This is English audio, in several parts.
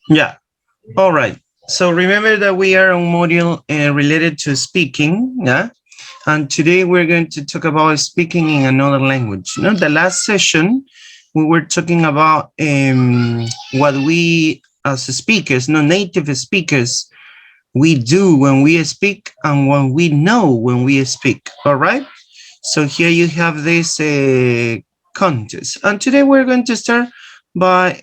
Yeah. All right. So remember that we are on module related to speaking. Yeah. And today we're going to talk about speaking in another language. You know, the last session we were talking about what we as speakers, no native speakers, we do when we speak and what we know when we speak. All right. So here you have this contest. And today we're going to start by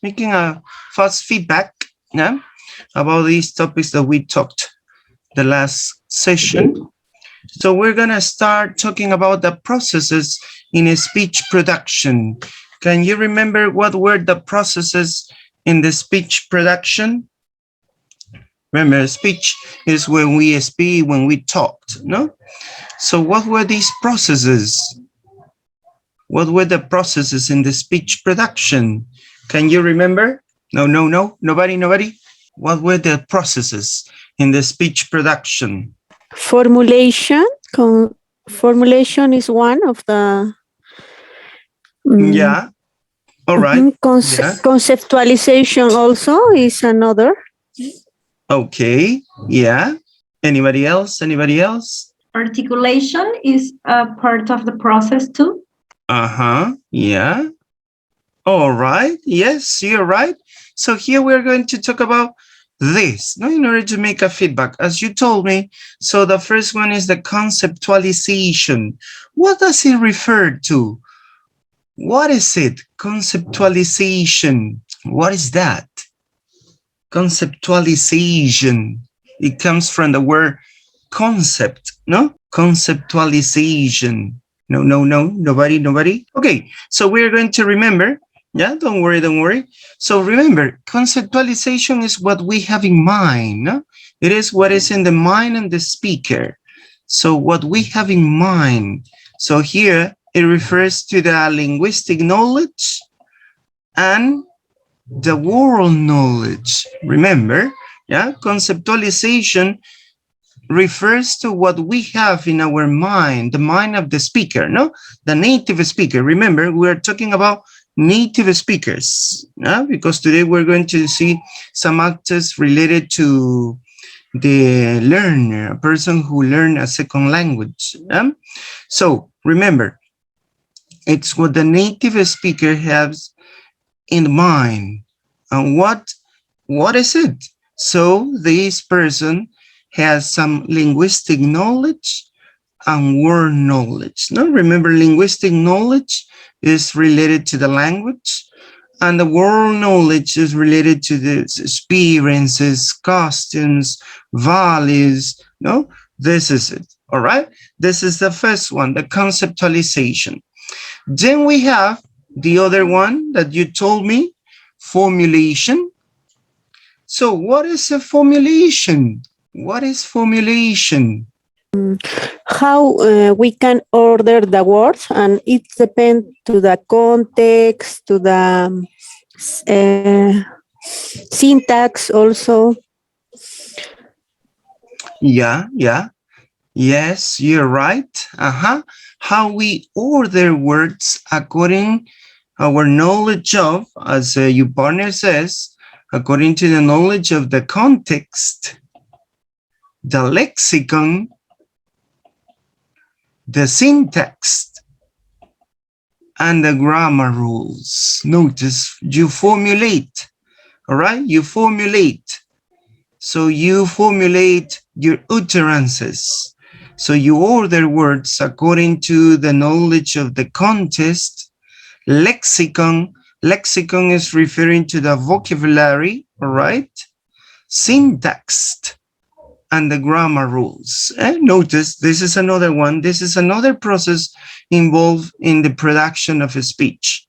making a fast feedback, yeah, about these topics that we talked the last session. So we're going to start talking about the processes in a speech production. Can you remember what were the processes in the speech production? Remember, speech is when we speak, when we talked, no? So what were these processes? What were the processes in the speech production? Can you remember? No, nobody. What were the processes in the speech production? Formulation. Formulation is one of the. Yeah. All right. Yeah. Conceptualization also is another. Okay. Yeah. Anybody else? Articulation is a part of the process too. Yeah. All right. Yes, you're right. So here we're going to talk about this, no, in order to make a feedback, as you told me. So the first one is the conceptualization. What does it refer to? What is it? Conceptualization. What is that? Conceptualization. It comes from the word concept, no? Conceptualization. No, nobody. Okay, so we're going to remember. Yeah, don't worry. So remember, conceptualization is what we have in mind. No? It is what is in the mind of the speaker. So what we have in mind. So here it refers to the linguistic knowledge and the world knowledge. Remember, yeah, conceptualization refers to what we have in our mind, the mind of the speaker, no? The native speaker. Remember, we're talking about native speakers, because today we're going to see some actors related to the learner, a person who learned a second language. So remember, it's what the native speaker has in mind. And what is it? So this person has some linguistic knowledge and word knowledge. Now remember, linguistic knowledge is related to the language, and the world knowledge is related to the experiences, customs, values. No, this is it. All right. This is the first one, the conceptualization. Then we have the other one that you told me, formulation. So what is a formulation? What is formulation? How we can order the words, and it depends to the context, to the syntax also. Yeah. Yes, you're right. How we order words according our knowledge of, as your partner says, according to the knowledge of the context, the lexicon, the syntax, and the grammar rules. Notice you formulate, all right? You formulate. So you formulate your utterances. So you order words according to the knowledge of the context. Lexicon is referring to the vocabulary, all right? Syntax and the grammar rules. Notice this is another one. This is another process involved in the production of a speech.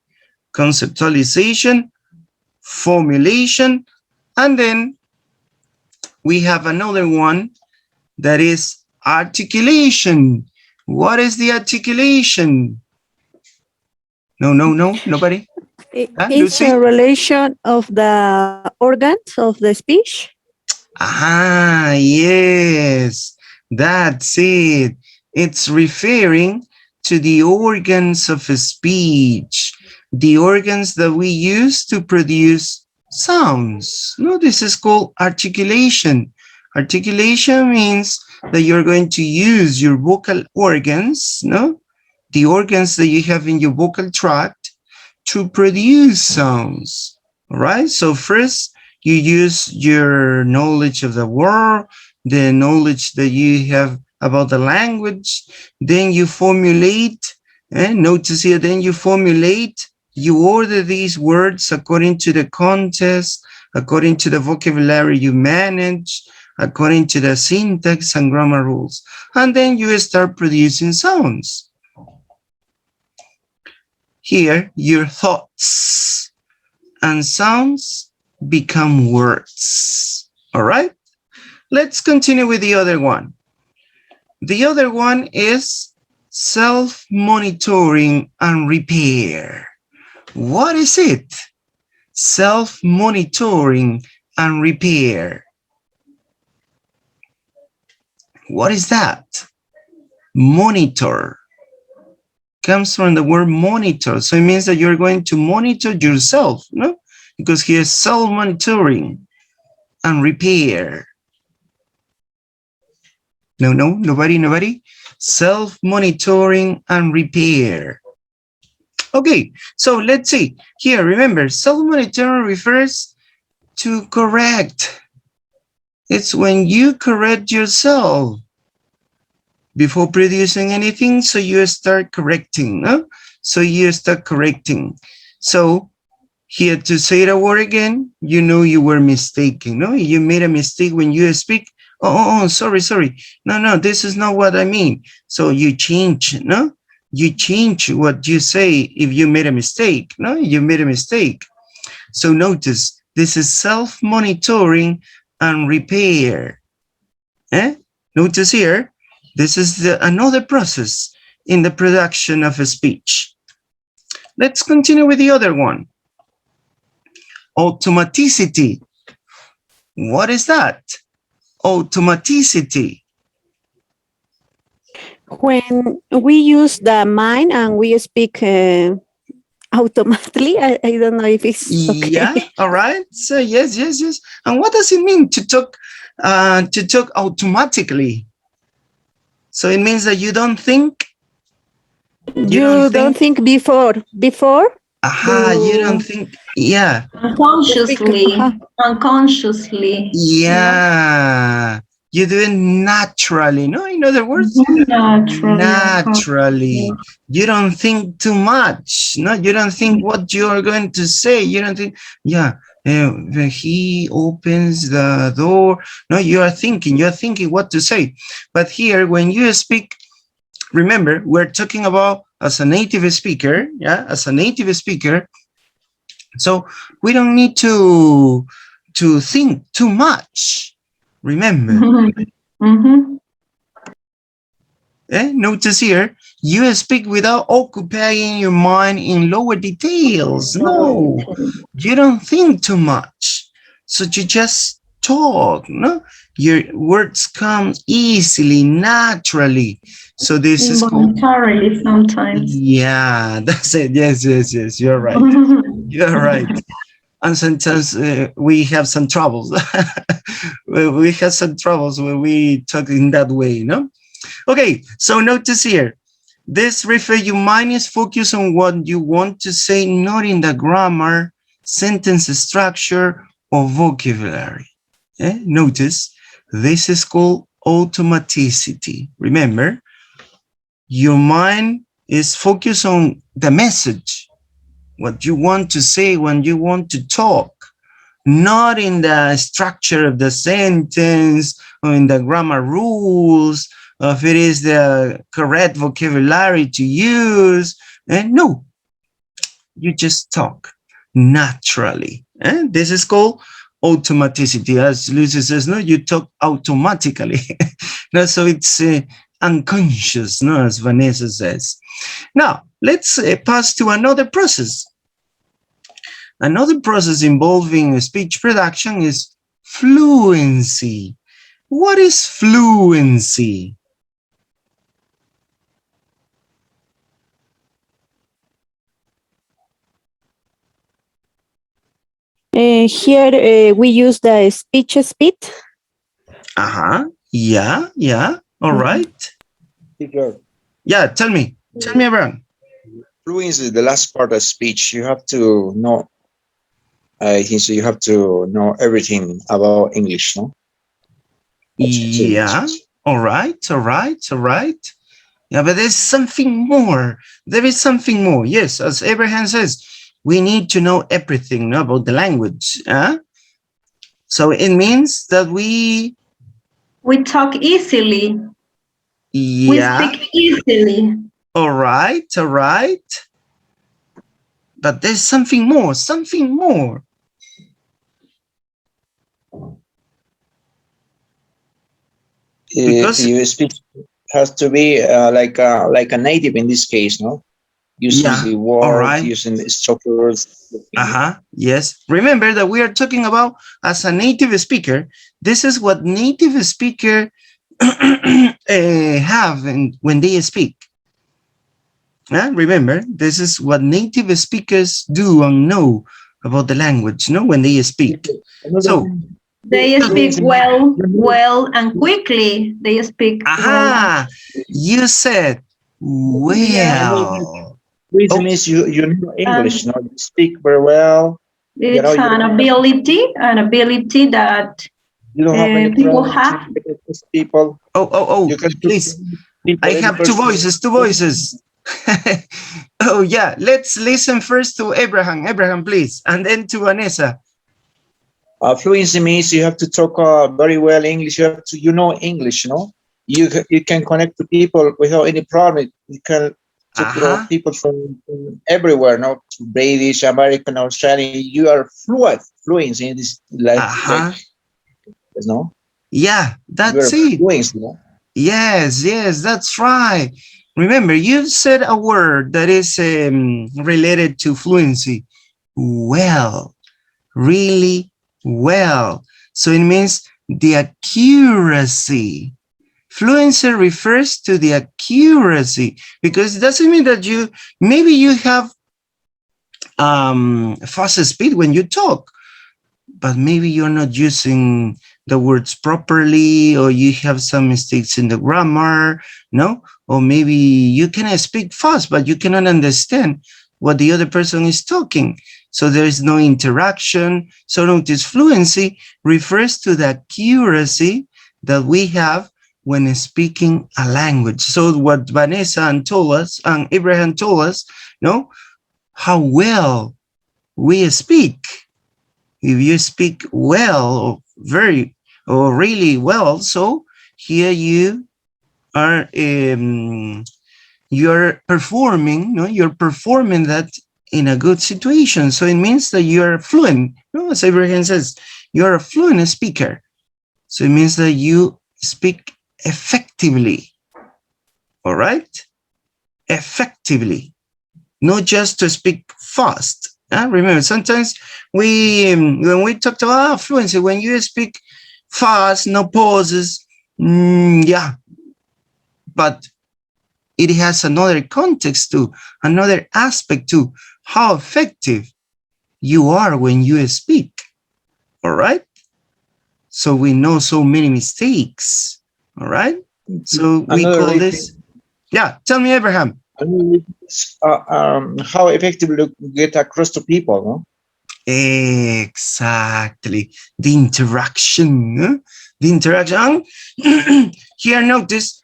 Conceptualization, formulation, and then we have another one that is articulation. What is the articulation? No, nobody? It's a relation of the organs of the speech. Yes, that's it. It's referring to the organs of a speech, the organs that we use to produce sounds. No, this is called articulation. Articulation means that you're going to use your vocal organs, no, the organs that you have in your vocal tract to produce sounds. All right. So first you use your knowledge of the world, the knowledge that you have about the language. Then you formulate, and notice here, then you formulate, you order these words according to the context, according to the vocabulary you manage, according to the syntax and grammar rules. And then you start producing sounds. Here, your thoughts and sounds become words. All right? Let's continue with the other one. The other one is self-monitoring and repair. What is it? Self-monitoring and repair. What is that? Monitor comes from the word monitor. So it means that you're going to monitor yourself, no? Because here is self-monitoring and repair. No, nobody. Self-monitoring and repair. Okay, so let's see. Here, remember, self-monitoring refers to correct. It's when you correct yourself before producing anything, so you start correcting, no? So you start correcting. So here, to say the word again, you know you were mistaken, no? You made a mistake when you speak. Oh, sorry. No, this is not what I mean. So you change, no? You change what you say if you made a mistake, no? You made a mistake. So notice, this is self-monitoring and repair. Notice here, this is another process in the production of a speech. Let's continue with the other one. Automaticity. What is that? Automaticity. When we use the mind and we speak automatically, I don't know if it's okay. Yeah, all right. So yes. And what does it mean to talk automatically? So it means that you don't think. You don't think before. Aha, you don't think. Yeah. Unconsciously. Yeah. You do it naturally, no? In other words, naturally. You don't think too much, no? You don't think what you're going to say. You don't think, yeah, when he opens the door. No, you're thinking what to say. But here, when you speak, remember, we're talking about as a native speaker, yeah, as a native speaker. So we don't need to think too much. Remember. Notice here, you speak without occupying your mind in lower details. No, you don't think too much. So you just talk, no? Your words come easily, naturally. So this is voluntarily sometimes. Yeah, that's it. Yes. You're right. You're right. And sometimes we have some troubles. We have some troubles when we talk in that way, no? Okay, so notice here. This refer your mind is focused on what you want to say, not in the grammar, sentence structure, or vocabulary. Notice, this is called automaticity. Remember, your mind is focused on the message, what you want to say when you want to talk, not in the structure of the sentence or in the grammar rules, or if it is the correct vocabulary to use. No, you just talk naturally. This is called automaticity. As Lucy says, no, you talk automatically. No, so it's unconscious, no, as Vanessa says. Now, let's pass to another process. Another process involving speech production is fluency. What is fluency? Here we use the speech speed. Yeah, yeah. All right. Teacher, Yeah, tell me, Abraham. fluency, the last part of speech, you have to know. I think so. You have to know everything about English, no? Yeah. All right, all right, all right. Yeah, but there's something more. There is something more. Yes, as Abraham says, we need to know everything, no, about the language. So it means that we talk easily. We yeah. speak easily. All right, all right. But there's something more, something more. Because Your speech has to be like a native in this case, no? Using yeah, the all words, right. using the structures. Yes. Remember that we are talking about as a native speaker. This is what native speaker have when they speak. Remember, this is what native speakers do and know about the language, no, when they speak. So they speak well, and quickly. They speak well. You said well. Which means you know English, no? You speak very well. It's an ability that you don't have any people have. People. Oh, please. I have two voices. Oh yeah, let's listen first to Abraham. Abraham, please, and then to Vanessa. Fluency means you have to talk very well English. You have to, know English. You can connect to people without any problem. You can talk to people from everywhere. Not British, American, Australian. You are fluency in this like Yeah, that's it. Fluency, Yes, that's right. Remember, you said a word that is related to fluency. Well, really well. So it means the accuracy. Fluency refers to the accuracy because it doesn't mean that maybe you have fast speed when you talk, but maybe you're not using the words properly, or you have some mistakes in the grammar, no? Or maybe you can speak fast, but you cannot understand what the other person is talking. So there is no interaction. So notice fluency refers to the accuracy that we have when speaking a language. So what Vanessa told us, and Abraham told us, how well we speak. If you speak well, or really well, so here you are you're performing that in a good situation. So it means that you're fluent. As Abraham says, you're a fluent speaker. So it means that you speak effectively. All right? Effectively. Not just to speak fast. Remember, sometimes when we talk about fluency, when you speak fast, no pauses, yeah, but it has another context too, another aspect to how effective you are when you speak. All right? So we know so many mistakes. All right? So we call this. Yeah, tell me, Abraham. How effectively to get across to people, no? Exactly. The interaction. The interaction. Here, notice,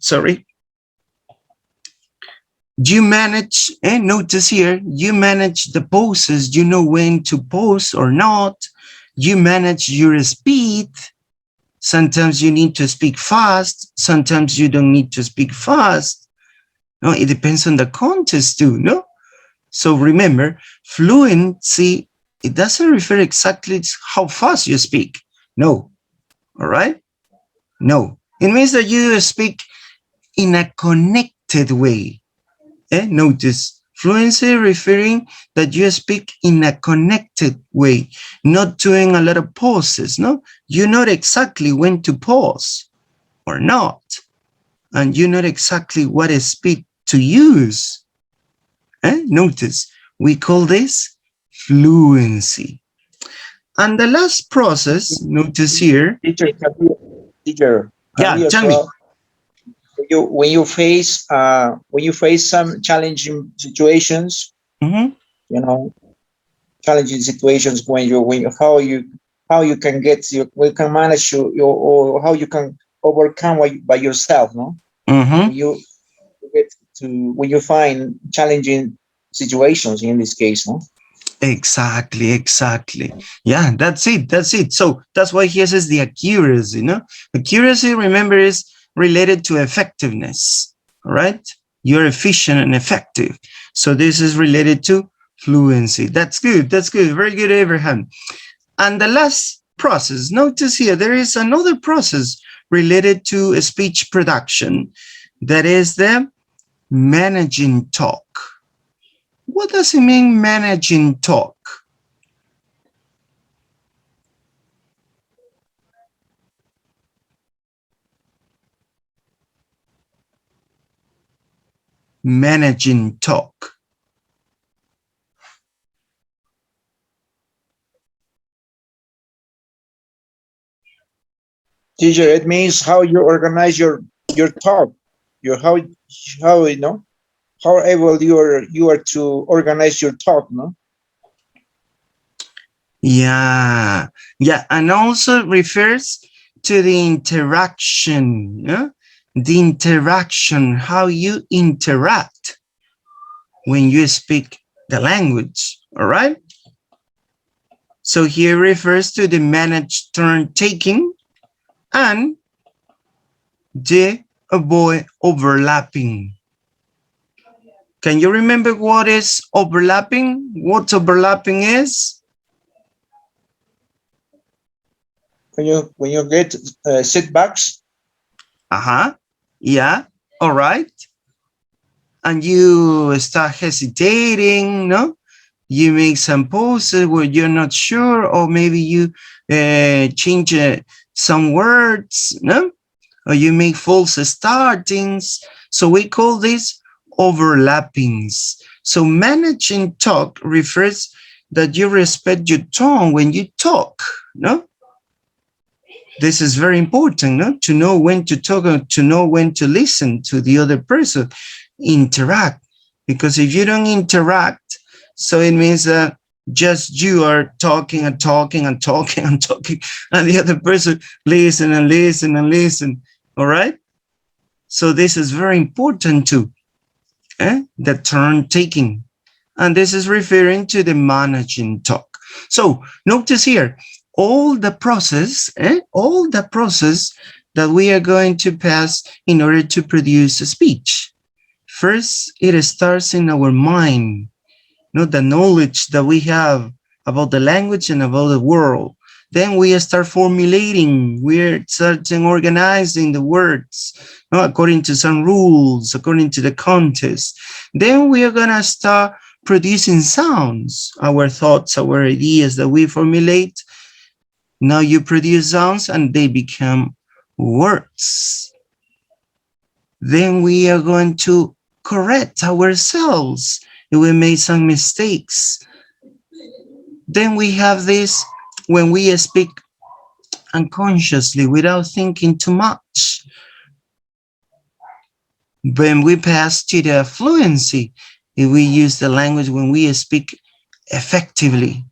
sorry. You manage, and notice here, you manage the pauses. You know when to pause or not. You manage your speed. Sometimes you need to speak fast. Sometimes you don't need to speak fast. No, it depends on the context too, no? So remember, fluency, it doesn't refer exactly to how fast you speak. No. All right? No. It means that you speak in a connected way. Notice, fluency referring that you speak in a connected way, not doing a lot of pauses, no? You know exactly when to pause or not. And you know exactly what speed to use. Notice, we call this fluency. And the last process, notice here. Teacher, teacher, Yeah, tell me. When you face some challenging situations, you know, challenging situations when how you can get we can manage your or how you can overcome by yourself, no? When you get to when you find challenging situations in this case, no? Exactly. Yeah, that's it. So that's why he says the accuracy, no? Accuracy, remember, is related to effectiveness, all right? You're efficient and effective. So this is related to fluency. That's good. Very good, Abraham. And the last process, notice here, there is another process related to speech production. That is the managing talk. What does it mean, managing talk? Managing talk. Teacher, it means how you organize your talk, how you know how able you are to organize your talk, no? Yeah, and also refers to the interaction, yeah? The interaction, how you interact when you speak the language, all right? So here refers to the managed turn taking and the avoid overlapping. Can you remember what is overlapping? What overlapping is? When you get setbacks. Yeah, all right. And you start hesitating, no? You make some poses where you're not sure, or maybe you change some words, no? Or you make false startings. So we call this overlappings. So managing talk refers that you respect your tone when you talk, no? This is very important, no? To know when to talk, to know when to listen to the other person, interact. Because if you don't interact, so it means that just you are talking, and the other person listen and listen. All right? So this is very important too, the turn taking. And this is referring to the managing talk. So notice here, all the process that we are going to pass in order to produce a speech. First, it starts in our mind, the knowledge that we have about the language and about the world. Then we start formulating, we're starting organizing the words according to some rules, according to the context. Then we are gonna start producing sounds, our thoughts, our ideas that we formulate. Now you produce sounds and they become words. Then we are going to correct ourselves if we made some mistakes. Then we have this when we speak unconsciously without thinking too much. When we pass to the fluency, if we use the language when we speak effectively.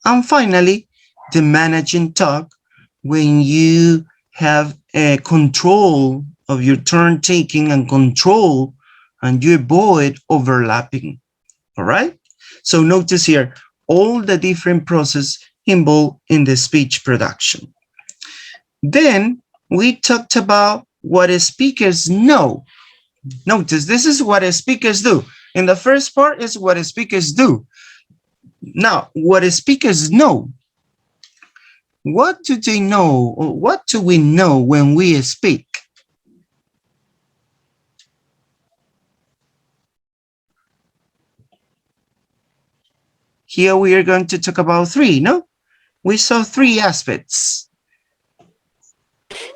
And finally, the managing talk, when you have a control of your turn taking and control, and you avoid overlapping. All right? So notice here, all the different processes involved in the speech production. Then we talked about what speakers know. Notice this is what speakers do. In the first part is what speakers do. Now, what speakers know. What do they know, or what do we know when we speak? Here we are going to talk about three, no? We saw three aspects.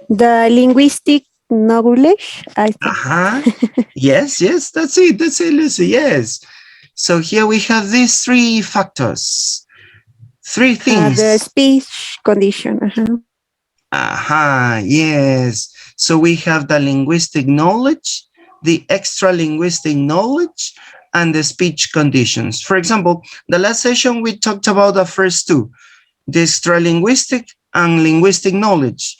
The linguistic knowledge, I think. Yes, that's it, Lucy, yes. So here we have these three factors Three things. The speech condition. Yes. So we have the linguistic knowledge, the extra linguistic knowledge, and the speech conditions. For example, the last session we talked about the first two, the extra linguistic and linguistic knowledge.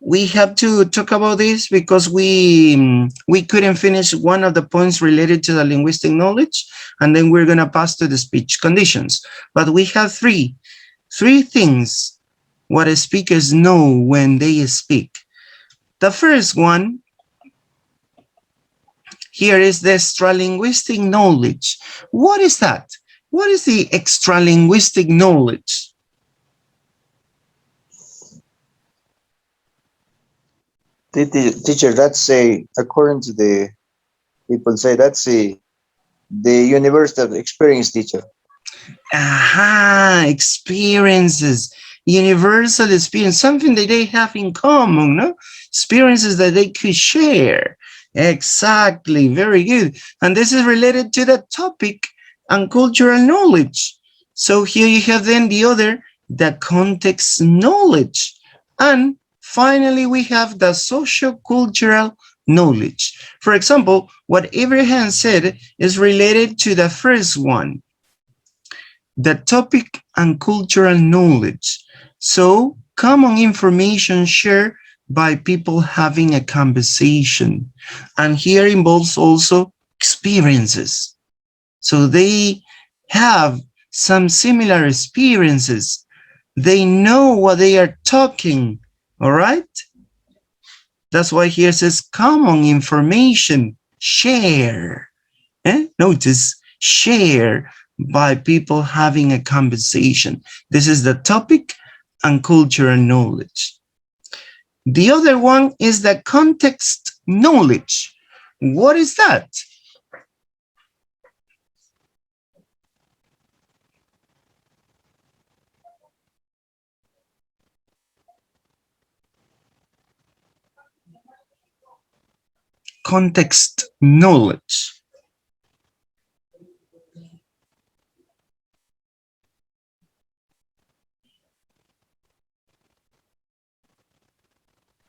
We have to talk about this because we couldn't finish one of the points related to the linguistic knowledge, and then we're gonna pass to the speech conditions. But we have three things what speakers know when they speak. The first one here is the extralinguistic knowledge. What is that? What is the extralinguistic knowledge? Teacher, that's according to the people say, that's the universal experience, teacher. Experiences, universal experience, something that they have in common, no? Experiences that they could share. Exactly, very good. And this is related to the topic and cultural knowledge. So here you have then the context knowledge. And finally, we have the socio-cultural knowledge. For example, what Abraham said is related to the first one, the topic and cultural knowledge. So common information shared by people having a conversation. And here involves also experiences. So they have some similar experiences. They know what they are talking, all right? That's why here says common information share. Notice, share by people having a conversation. This is the topic and cultural knowledge. The other one is the context knowledge. What is that? Context knowledge.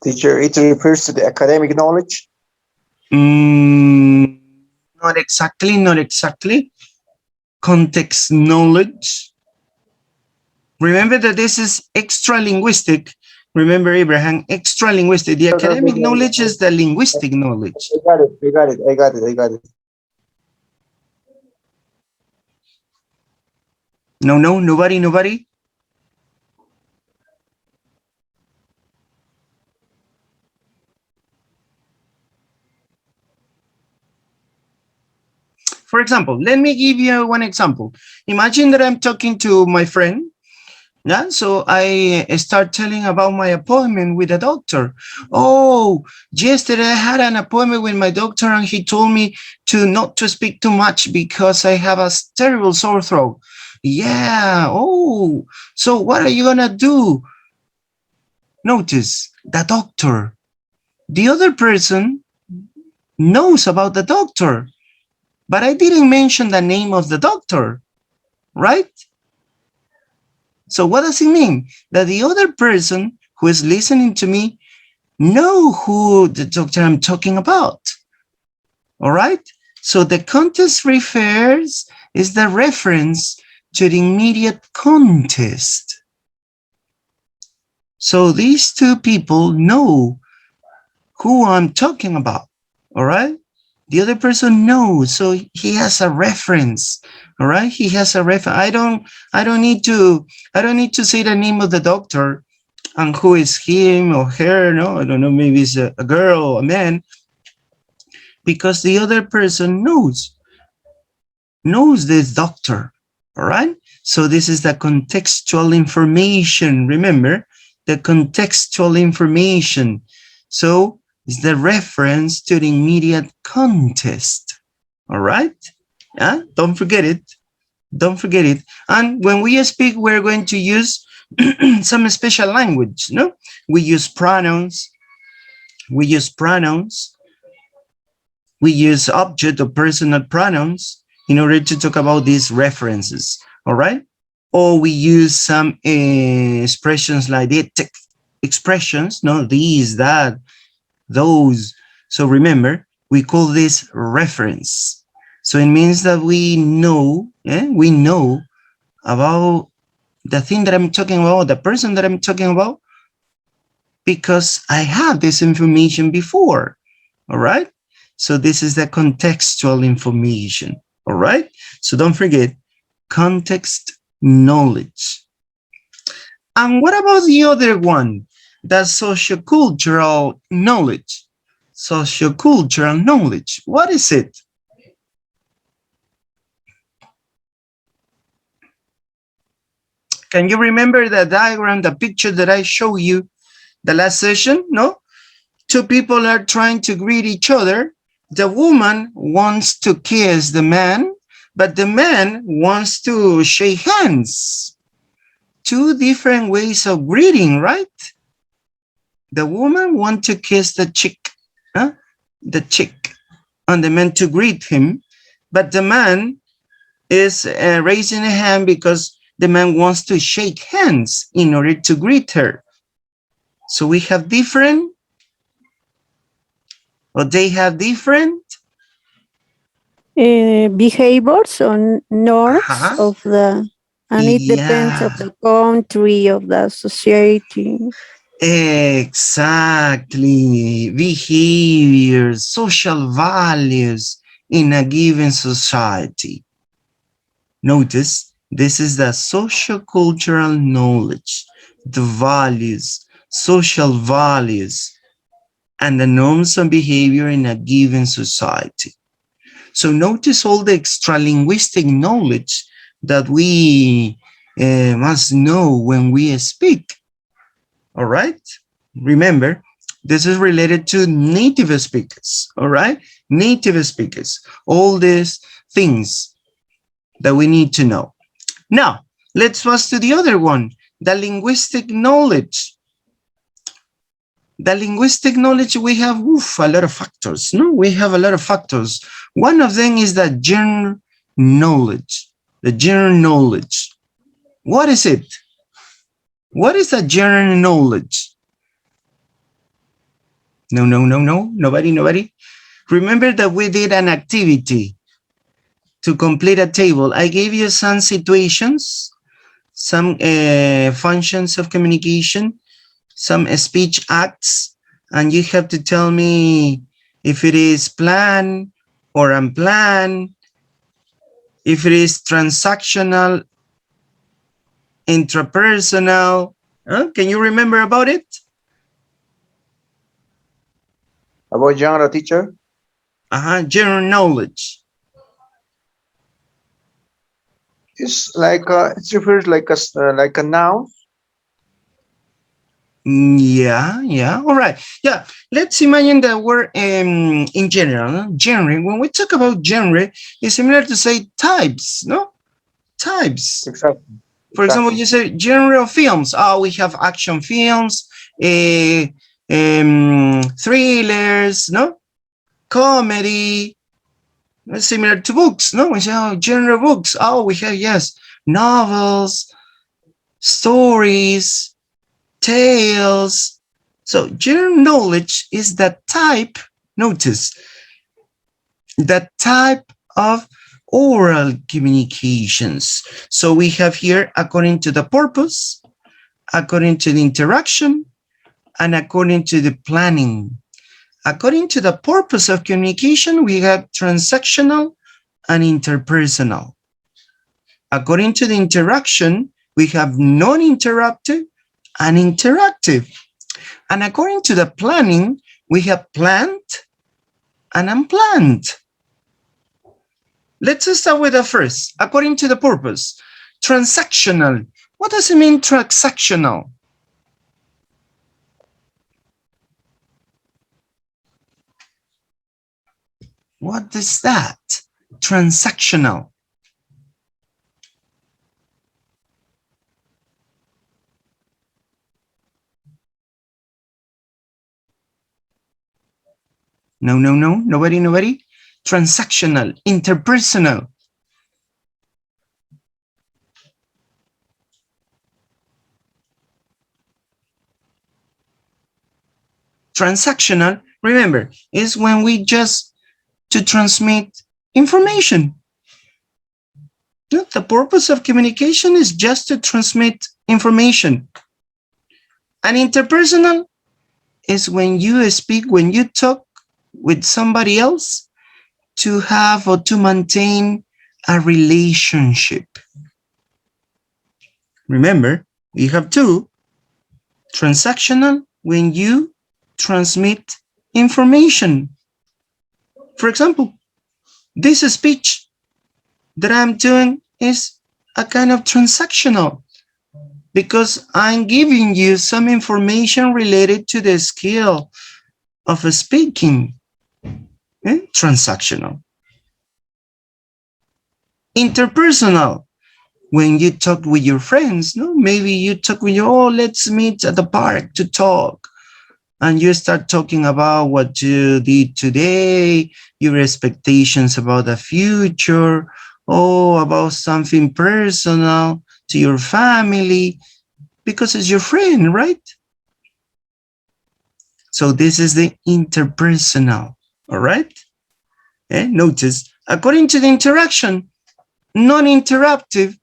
Teacher, it refers to the academic knowledge? Not exactly, not exactly. Context knowledge. Remember that this is extra linguistic. Remember, Abraham, extra linguistic. The academic knowledge is the linguistic knowledge. I got it. No, nobody. For example, let me give you one example. Imagine that I'm talking to my friend. Yeah, so I start telling about my appointment with a doctor. Oh, yesterday I had an appointment with my doctor and he told me to not to speak too much because I have a terrible sore throat. Yeah, oh, so what are you gonna do? Notice, the doctor. The other person knows about the doctor, but I didn't mention the name of the doctor, right? So what does it mean? That the other person who is listening to me know who the doctor I'm talking about. All right? So the context refers is the reference to the immediate context. So these two people know who I'm talking about. All right? The other person knows, so he has a reference. All right, he has a reference. I don't need to say the name of the doctor and who is him or her. No, I don't know. Maybe it's a girl or a man, because the other person knows this doctor. All right. So this is the contextual information. Remember the contextual information. So it's the reference to the immediate context. All right. Yeah, don't forget it. Don't forget it. And when we speak, we're going to use some special language. No, we use pronouns. We use object or personal pronouns in order to talk about these references. All right. or we use some expressions like the expressions, no, these, that, those. So remember, we call this reference. So it means that we know about the thing that I'm talking about, the person that I'm talking about, because I have this information before. All right. So this is the contextual information. All right. So don't forget context knowledge. And what about the other one? The sociocultural knowledge. Sociocultural knowledge. What is it? Can you remember the diagram, the picture that I showed you the last session? No? Two people are trying to greet each other. The woman wants to kiss the man, but the man wants to shake hands. Two different ways of greeting, right? The woman wants to kiss the cheek, the cheek, and the man to greet him, but the man is raising a hand because the man wants to shake hands in order to greet her. So we have different, or they have different behaviors or norms of the, and it depends of the country, of the society. Exactly. Behaviors, social values in a given society. Notice this is the sociocultural knowledge, the values, social values, and the norms of behavior in a given society. So notice all the extra linguistic knowledge that we must know when we speak. All right. Remember, this is related to native speakers. All right. Native speakers, all these things that we need to know. Now, let's pass to the other one, the linguistic knowledge. The linguistic knowledge, we have a lot of factors. No, we have a lot of factors. One of them is the general knowledge. The general knowledge. What is it? What is a general knowledge? No. Nobody. Remember that we did an activity to complete a table. I gave you some situations, some functions of communication, some speech acts, and you have to tell me if it is planned or unplanned, if it is transactional, intrapersonal. Can you remember about it? About genre, teacher? General knowledge. It's like it refers like a noun. Yeah. All right. Yeah. Let's imagine that we're in general. Genre. When we talk about genre, it's similar to say types. No, types. Exactly. For example, you say genre of films. Oh, we have action films, thrillers, no, comedy. Similar to books, no? We say, oh, genre books. Oh, we have, yes, novels, stories, tales. So general knowledge is the type, notice, the type of oral communications. So we have here, according to the purpose, according to the interaction, and according to the planning. According to the purpose of communication, we have transactional and interpersonal. According to the interaction, we have non-interruptive and interactive. And according to the planning, we have planned and unplanned. Let's start with the first. According to the purpose, transactional. What does it mean, transactional? What is that? Transactional. No. Nobody. Transactional, interpersonal. Transactional, remember, is when we just to transmit information. The purpose of communication is just to transmit information. And interpersonal is when you speak, when you talk with somebody else to have or to maintain a relationship. Remember, we have two. Transactional, when you transmit information. For example, this speech that I'm doing is a kind of transactional because I'm giving you some information related to the skill of speaking. Transactional. Interpersonal, when you talk with your friends, no? Maybe you talk with your, oh, let's meet at the park to talk. And you start talking about what you did today, your expectations about the future, oh, about something personal to your family, because it's your friend, right? So this is the interpersonal, all right? Notice, according to the interaction, non-interruptive,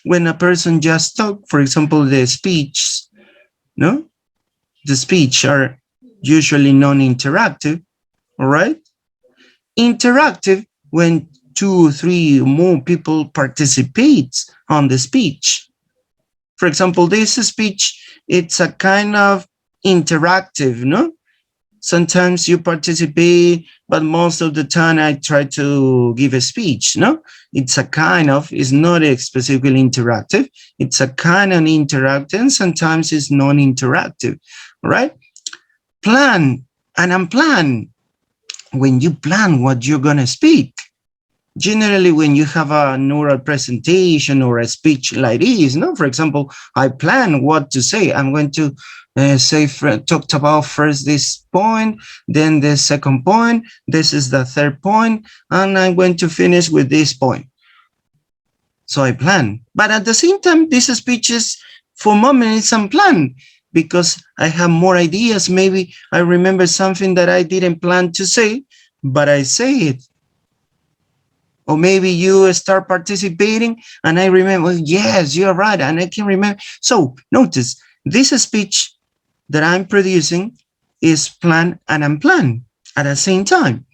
when a person just talk, for example, the speech, no? The speech are usually non-interactive, all right? Interactive, when 2 or 3 or more people participate on the speech. For example, this speech, it's a kind of interactive, no? Sometimes you participate, but most of the time I try to give a speech, no? It's a kind of, it's not specifically interactive. It's a kind of interactive, and sometimes it's non-interactive, right? Plan and unplan. When you plan what you're going to speak, generally when you have an oral presentation or a speech like this, no? For example, I plan what to say. I'm going to talked about first this point, then the second point, this is the third point, and I'm going to finish with this point. So I plan. But at the same time, this speech is for moments unplanned because I have more ideas. Maybe I remember something that I didn't plan to say, but I say it. Or maybe you start participating and I remember, yes, you're right, and I can remember. So notice, this speech that I'm producing is planned and unplanned at the same time.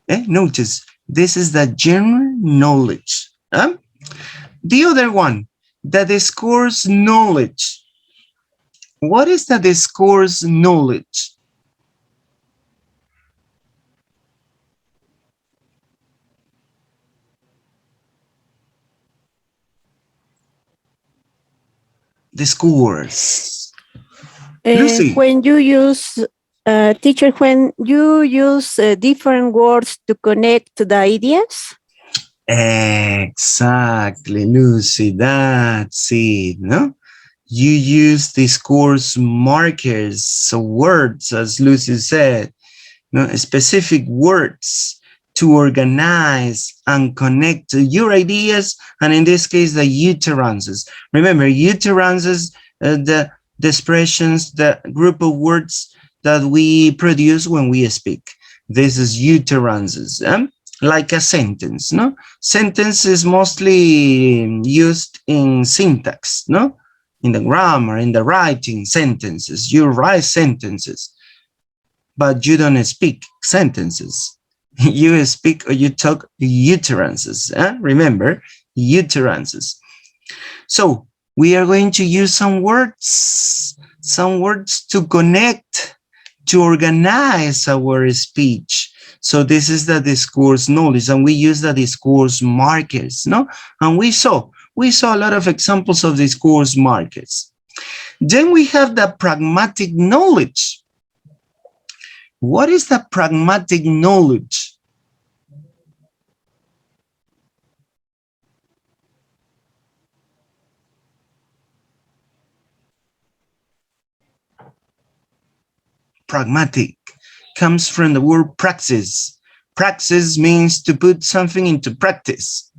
Notice, this is the general knowledge. The other one, the discourse knowledge. What is the discourse knowledge? Discourse. Lucy. When you use, teacher, when you use different words to connect the ideas? Exactly, Lucy, that's it, no? You use discourse markers, so words, as Lucy said, no, specific words to organize and connect to your ideas, and in this case, the utterances. Remember, utterances, the expressions, the group of words that we produce when we speak. This is utterances, like a sentence, no? Sentence is mostly used in syntax, no? In the grammar, in the writing, sentences. You write sentences, but you don't speak sentences. You speak or you talk utterances. Remember, utterances. So we are going to use some words to connect, to organize our speech. So this is the discourse knowledge, and we use the discourse markers, no? And we saw a lot of examples of discourse markers. Then we have the pragmatic knowledge. What is the pragmatic knowledge? Pragmatic comes from the word praxis. Praxis means to put something into practice.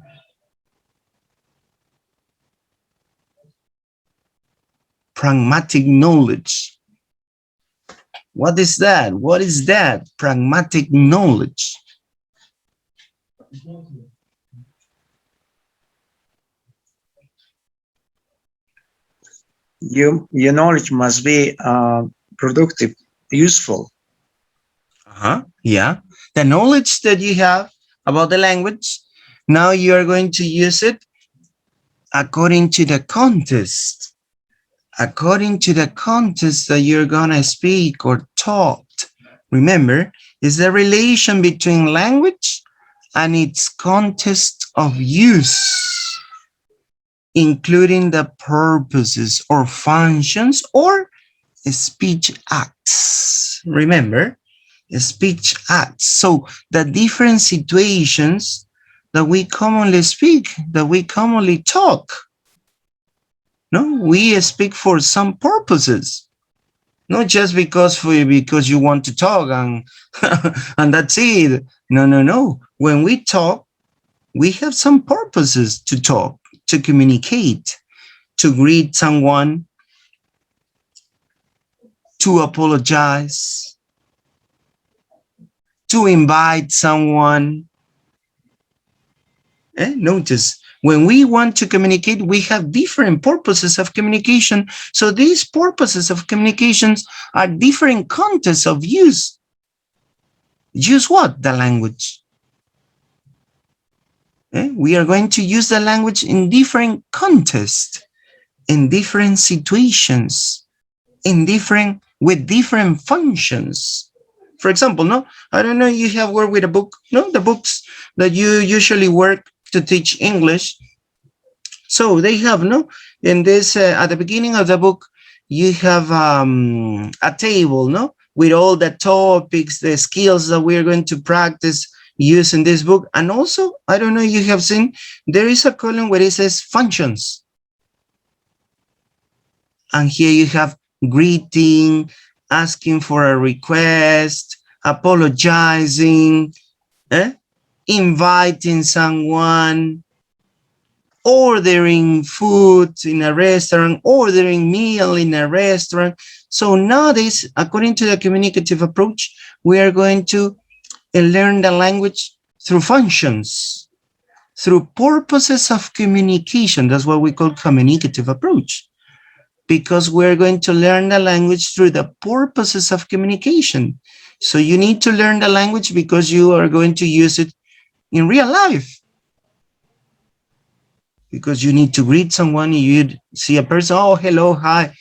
Pragmatic knowledge. What is that? What is that? Pragmatic knowledge. Your knowledge must be productive, useful. Yeah. The knowledge that you have about the language, now you are going to use it according to the context. According to the context that you're gonna speak or talk. Remember, is the relation between language and its context of use, including the purposes or functions or speech acts. Remember, speech acts. So the different situations that we commonly speak, that we commonly talk. No, we speak for some purposes, not just because you want to talk and and that's it. No. When we talk, we have some purposes to talk, to communicate, to greet someone, to apologize, to invite someone. Notice, when we want to communicate, we have different purposes of communication. So these purposes of communications are different contexts of use. Use what? The language. We are going to use the language in different contexts, in different situations, with different functions. For example, no, I don't know, you have worked with a book, no, the books that you usually work to teach English. So they have, no, in this, at the beginning of the book, you have a table, no, with all the topics, the skills that we're going to practice using this book. And also, I don't know, you have seen, there is a column where it says functions. And here you have greeting, asking for a request, apologizing, inviting someone, ordering food in a restaurant, ordering meal in a restaurant. So nowadays, according to the communicative approach, we are going to learn the language through functions, through purposes of communication. That's what we call communicative approach, because we're going to learn the language through the purposes of communication. So you need to learn the language because you are going to use it in real life. Because you need to greet someone, you see a person, oh, hello, hi.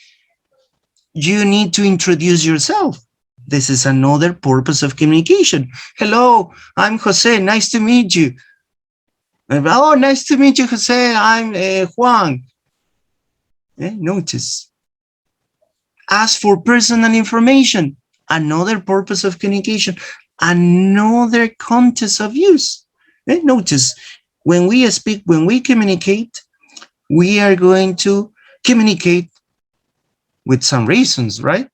You need to introduce yourself. This is another purpose of communication. Hello, I'm Jose, nice to meet you. Oh, nice to meet you, Jose, I'm Juan. Notice. Ask for personal information, another purpose of communication, another context of use. Notice, when we speak, when we communicate, we are going to communicate with some reasons, right?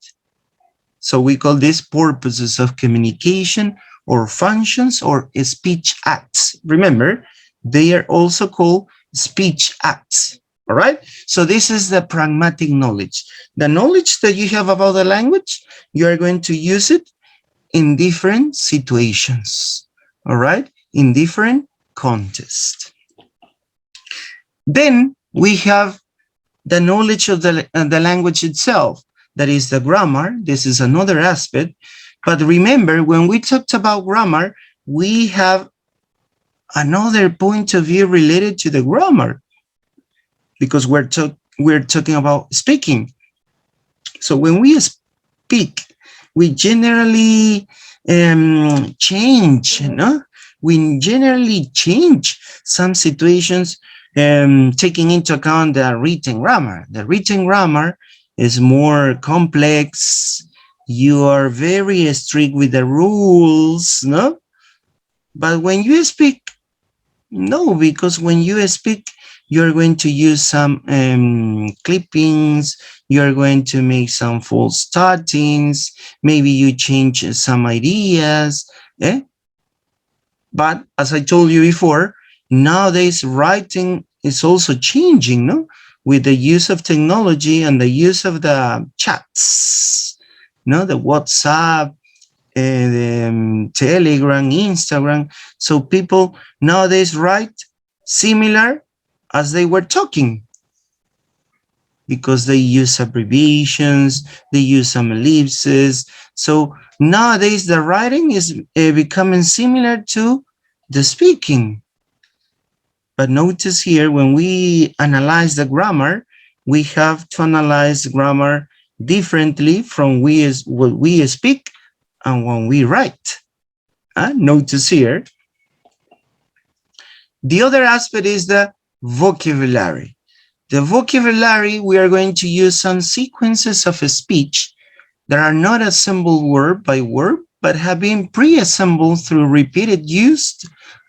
So we call this purposes of communication or functions or speech acts. Remember, they are also called speech acts. All right. So this is the pragmatic knowledge. The knowledge that you have about the language, you are going to use it in different situations. All right. In different contexts. Then we have the knowledge of the language itself. That is the grammar. This is another aspect. But remember, when we talked about grammar, we have another point of view related to the grammar, because we're talking about speaking. So when we speak, we generally change, no? We generally change some situations, taking into account the written grammar. The written grammar is more complex. You are very strict with the rules, no? But when you speak, no, because when you speak, you're going to use some clippings, you're going to make some false startings, maybe you change some ideas. But as I told you before, nowadays writing is also changing, no? With the use of technology and the use of the chats. no, the WhatsApp, the Telegram, Instagram. So people nowadays write similar as they were talking, because they use abbreviations, they use some ellipses. So nowadays the writing is becoming similar to the speaking. But notice here, when we analyze the grammar, we have to analyze grammar differently from what we speak and when we write. Notice here. The other aspect is the vocabulary. The vocabulary, we are going to use some sequences of a speech that are not assembled word by word, but have been pre-assembled through repeated use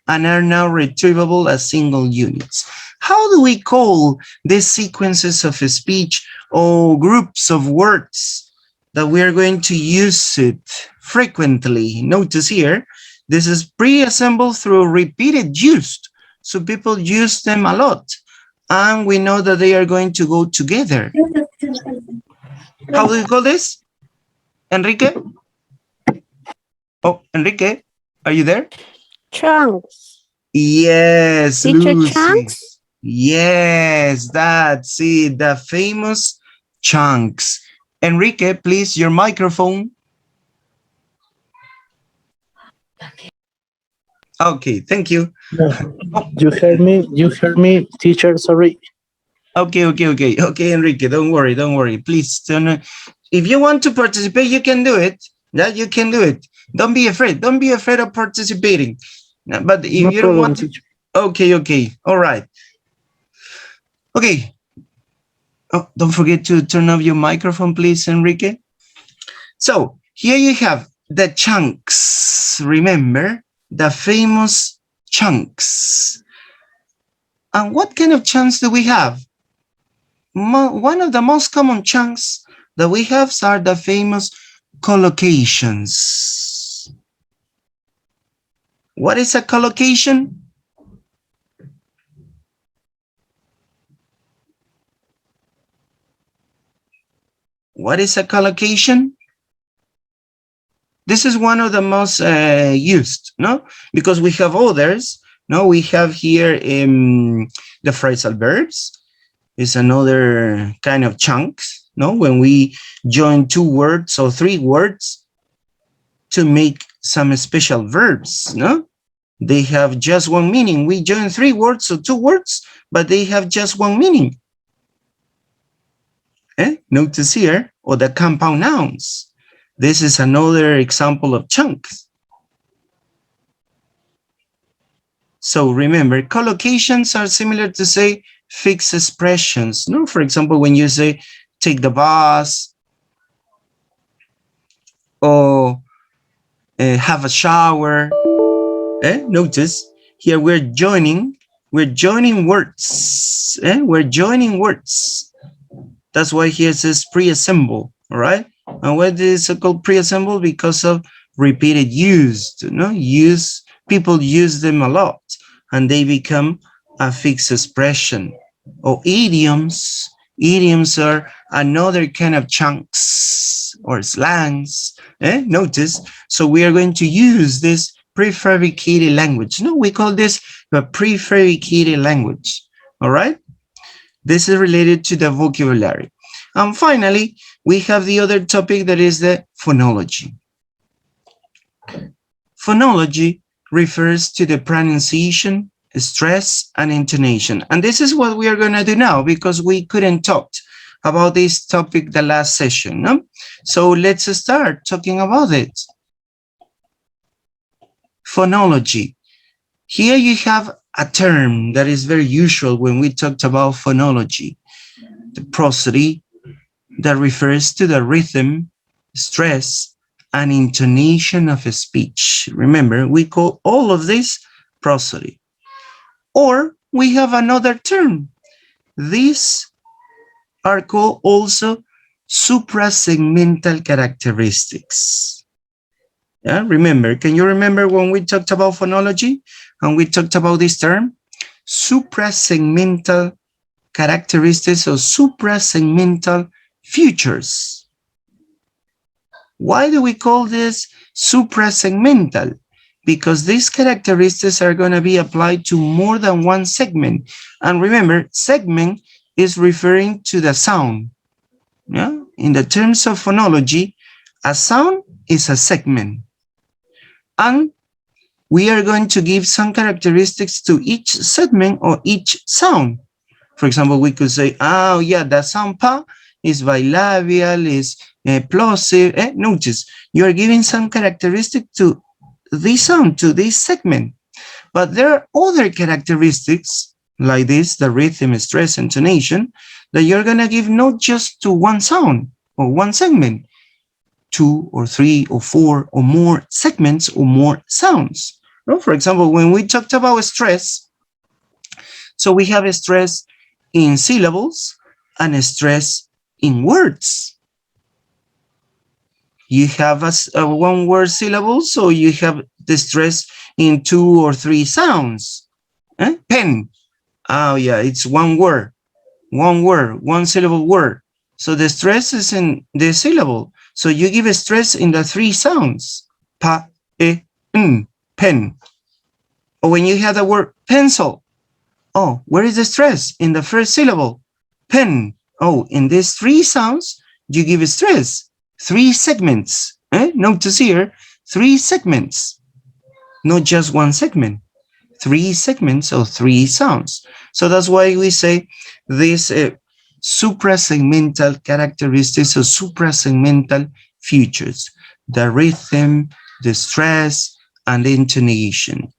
and are now retrievable as single units. How do we call these sequences of a speech or groups of words that we are going to use it frequently? Notice here, this is pre-assembled through repeated use. So people use them a lot. And we know that they are going to go together. How do you call this? Enrique? Oh, Enrique, are you there? Chunks. Yes, Teacher, Lucy. chunks? Yes, that's it, the famous chunks. Enrique, please, your microphone. Okay, thank you. You heard me, teacher, sorry. Okay, Enrique, don't worry. Please, if you want to participate, you can do it. Yeah, you can do it. Don't be afraid of participating. But if No you problem, don't want to, teacher. okay, all right. Okay. Oh, don't forget to turn off your microphone, please, Enrique. So here you have the chunks. Remember, the famous chunks. And what kind of chunks do we have? One of the most common chunks that we have are the famous collocations. What is a collocation? What is a collocation? This is one of the most used, no? Because we have others. No, we have here the phrasal verbs. Is another kind of chunks, no? When we join two words or three words to make some special verbs, no? They have just one meaning. We join three words or two words, but they have just one meaning. Notice here, or the compound nouns. This is another example of chunks. So remember, collocations are similar to, say, fixed expressions. No, for example, when you say take the bus or have a shower. Notice here we're joining words. We're joining words. That's why here it says pre-assemble. All right. And what is it called pre-assemble? Because of repeated use. People use them a lot, and they become a fixed expression. Or idioms. Idioms are another kind of chunks or slangs. Notice. So we are going to use this prefabricated language. No, we call this the prefabricated language. All right. This is related to the vocabulary. And finally, we have the other topic that is the phonology. Phonology refers to the pronunciation, stress, and intonation. And this is what we are going to do now, because we couldn't talk about this topic the last session. No? So let's start talking about it. Phonology. Here you have a term that is very usual when we talked about phonology. The prosody that refers to the rhythm, stress, and intonation of a speech. Remember, we call all of this prosody. Or we have another term. These are called also suprasegmental characteristics. Yeah, remember, can you remember when we talked about phonology and we talked about this term? Suprasegmental characteristics or suprasegmental features. Why do we call this suprasegmental? Because these characteristics are going to be applied to more than one segment. And remember, segment is referring to the sound. Yeah? In the terms of phonology, a sound is a segment. And we are going to give some characteristics to each segment or each sound. For example, we could say, oh yeah, the sound pa is bilabial, is plosive. Notice, you are giving some characteristic to this sound, to this segment. But there are other characteristics like this, the rhythm, stress, intonation, that you're going to give not just to one sound or one segment, 2 or 3 or 4 or more segments or more sounds. No? For example, when we talked about stress, so we have a stress in syllables and a stress in words. You have a one word syllable, so you have the stress in 2 or 3 sounds. Pen. Oh yeah, it's one word, one syllable word. So the stress is in the syllable. So you give a stress in the 3 sounds. Pa, e, n, pen. Or when you have the word pencil. Oh, where is the stress? In the first syllable. Pen. Oh, in these 3 sounds, you give a stress. 3 segments. Notice here, 3 segments. Not just one segment. 3 segments or 3 sounds. So that's why we say this suprasegmental characteristics or suprasegmental features. The rhythm, the stress, and the intonation.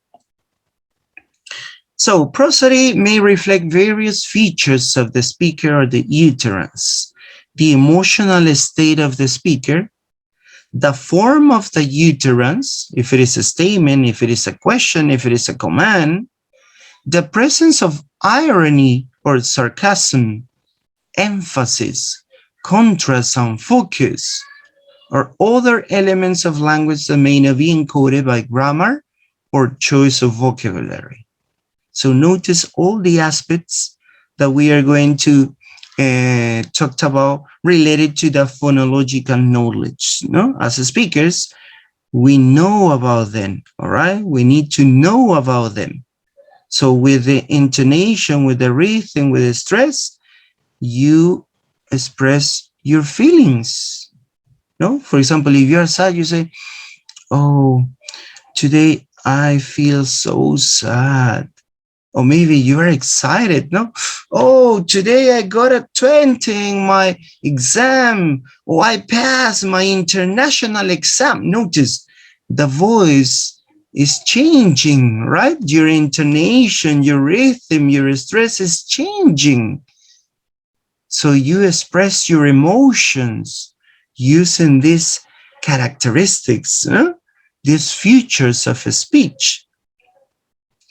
So prosody may reflect various features of the speaker or the utterance, the emotional state of the speaker, the form of the utterance, if it is a statement, if it is a question, if it is a command, the presence of irony or sarcasm, emphasis, contrast, and focus, or other elements of language that may not be encoded by grammar or choice of vocabulary. So notice all the aspects that we are going to talk about related to the phonological knowledge. No? As speakers, we know about them, all right? We need to know about them. So with the intonation, with the rhythm, with the stress, you express your feelings. No? For example, if you're sad, you say, oh, today I feel so sad. Or maybe you're excited, no? Oh, today I got a 20 in my exam. Oh, I passed my international exam. Notice the voice is changing, right? Your intonation, your rhythm, your stress is changing. So you express your emotions using these characteristics, these features of a speech.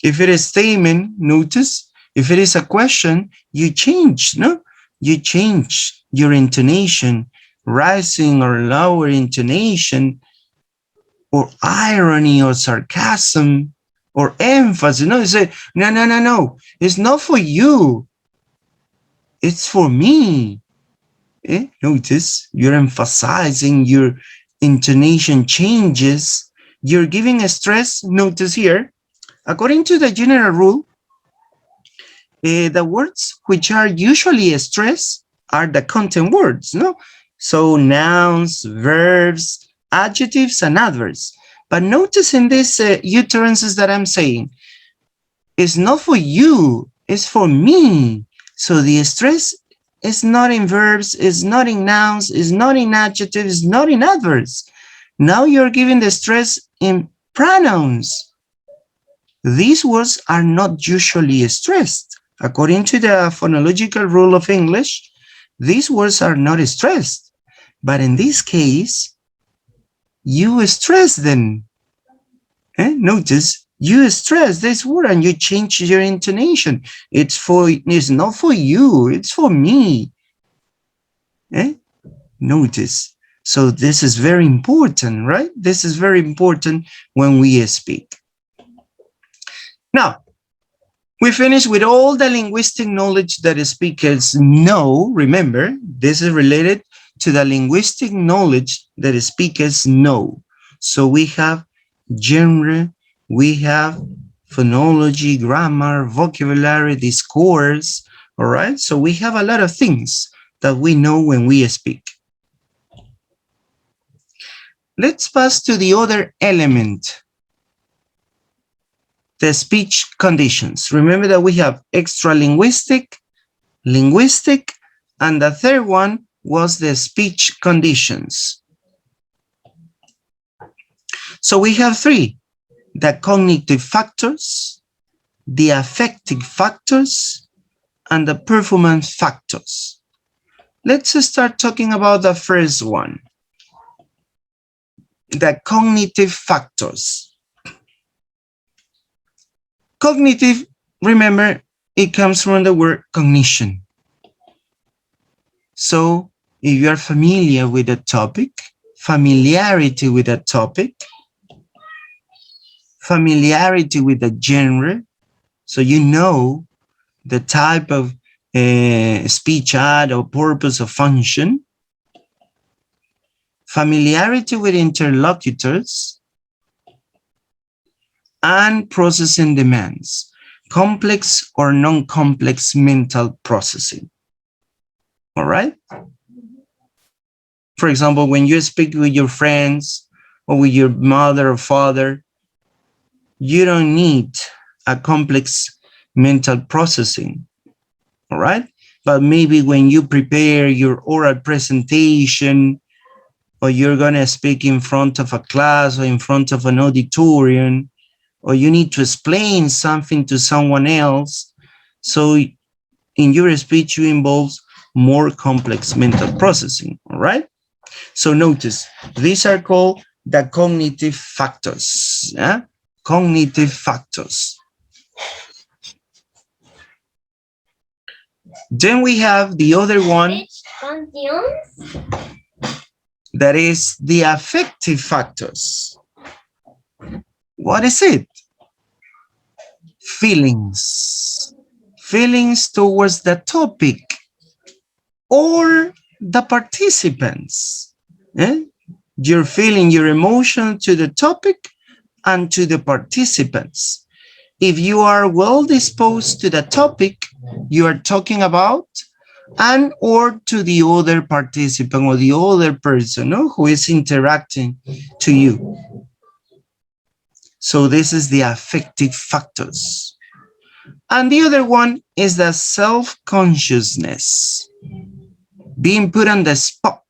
If it is statement, notice, if it is a question, you change, no? You change your intonation, rising or lower intonation, or irony or sarcasm, or emphasis. No, you say, no. It's not for you. It's for me. Notice, you're emphasizing, your intonation changes. You're giving a stress, notice here. According to the general rule, the words which are usually stressed are the content words, no? So nouns, verbs, adjectives, and adverbs. But notice in these utterances that I'm saying, it's not for you, it's for me. So the stress is not in verbs, is not in nouns, is not in adjectives, is not in adverbs. Now you're giving the stress in pronouns. These words are not usually stressed. According to the phonological rule of English, these words are not stressed. But in this case, you stress them. Notice, you stress this word and you change your intonation. It's not for you, it's for me. Notice. So this is very important, right? This is very important when we speak. Now, we finish with all the linguistic knowledge that speakers know. Remember, this is related to the linguistic knowledge that the speakers know. So we have genre, we have phonology, grammar, vocabulary, discourse, all right? So we have a lot of things that we know when we speak. Let's pass to the other element, the speech conditions. Remember that we have extra-linguistic, linguistic, and the third one was the speech conditions. So we have three: the cognitive factors, the affective factors, and the performance factors. Let's start talking about the first one, the cognitive factors. Cognitive, remember, it comes from the word cognition. So if you are familiar with the topic, familiarity with the topic, familiarity with the genre, so you know the type of speech ad or purpose or function, familiarity with interlocutors, and processing demands, complex or non-complex mental processing. All right? For example, when you speak with your friends or with your mother or father, you don't need a complex mental processing. All right? But maybe when you prepare your oral presentation, or you're going to speak in front of a class or in front of an auditorium, or you need to explain something to someone else, so in your speech you involve more complex mental processing. All right? So notice, these are called the cognitive factors. Yeah? Cognitive factors. Then we have the other one, that is the affective factors. What is it? Feelings. Feelings towards the topic or the participants. Your feeling, your emotion to the topic and to the participants. If you are well disposed to the topic you are talking about, and or to the other participant or the other person who is interacting to you. So this is the affective factors. And the other one is the self-consciousness. Being put on the spot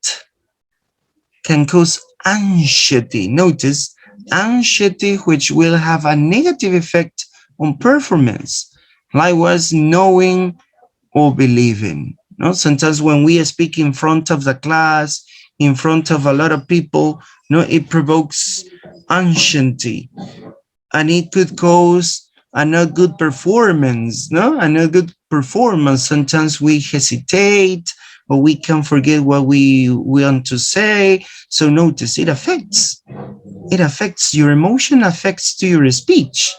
can cause anxiety. Notice, anxiety which will have a negative effect on performance. Likewise, knowing or believing. Sometimes when we speak in front of the class, in front of a lot of people, it provokes anxiety, and it could cause a not good performance. A not good performance. Sometimes we hesitate, or we can forget what we want to say. So notice, it affects your emotion, affects to your speech.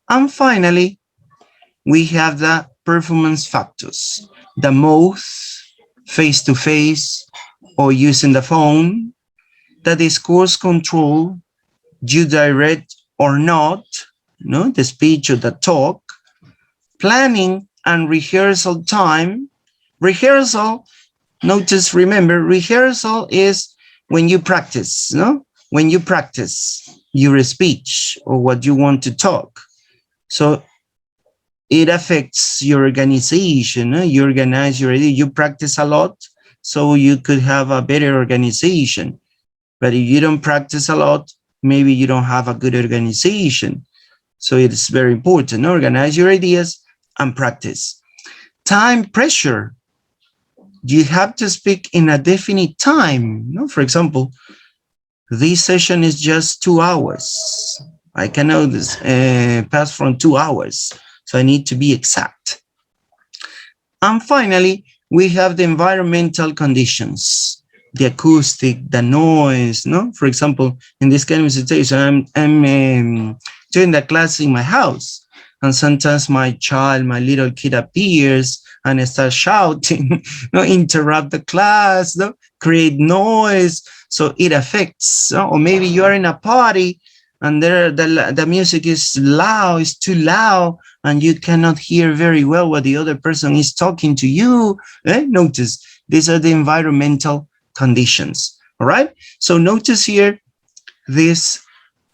And finally, we have the performance factors, the mouth, face-to-face, or using the phone, the discourse control, you direct or not, the speech or the talk, planning and rehearsal time. Rehearsal, notice, remember, rehearsal is when you practice, when you practice your speech or what you want to talk. So it affects your organization. You organize your idea, you practice a lot, so you could have a better organization. But if you don't practice a lot, maybe you don't have a good organization. So it's very important. Organize your ideas and practice. Time pressure. You have to speak in a definite time. For example, this session is just 2 hours. I cannot pass from 2 hours, so I need to be exact. And finally, we have the environmental conditions, the acoustic, the noise. For example, in this kind of situation, I'm doing the class in my house. and sometimes my child, my little kid appears and starts shouting, interrupt the class, create noise, so it affects. Or maybe you are in a party and the music is loud, it's too loud, and you cannot hear very well what the other person is talking to you. Notice, these are the environmental conditions. All right, so notice here these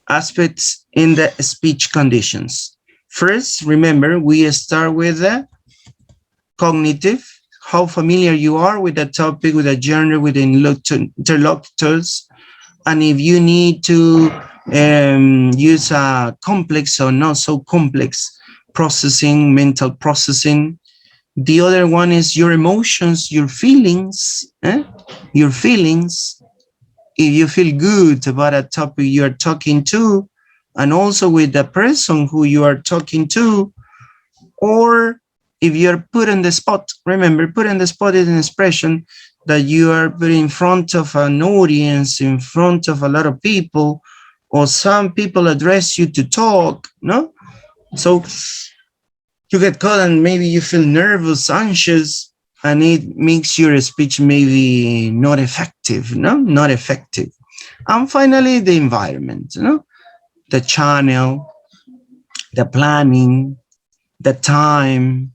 aspects in the speech conditions. First, remember, we start with the cognitive, how familiar you are with the topic, with the genre, with the interlocutors, and if you need to use a complex or not so complex processing, mental processing. The other one is your emotions, your feelings, your feelings. If you feel good about a topic you are talking to, and also with the person who you are talking to, or if you're put on the spot. Remember, put on the spot is an expression that you are put in front of an audience, in front of a lot of people, or some people address you to talk, no? So you get caught and maybe you feel nervous, anxious, and it makes your speech maybe not effective, no? Not effective. And finally, the environment, the channel, the planning, the time,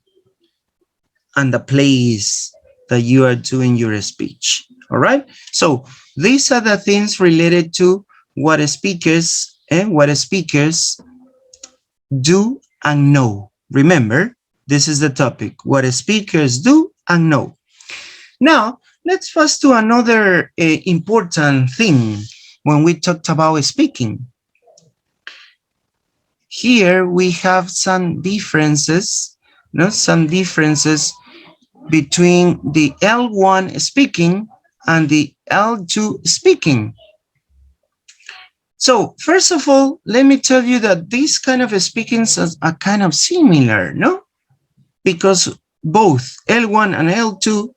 and the place that you are doing your speech. All right. So these are the things related to what speakers do and know. Remember, this is the topic, what speakers do and know. Now, let's pass to another important thing when we talked about speaking. Here we have some differences, between the L1 speaking and the L2 speaking. So first of all, let me tell you that these kind of speakings are kind of similar, no? Because both L1 and L2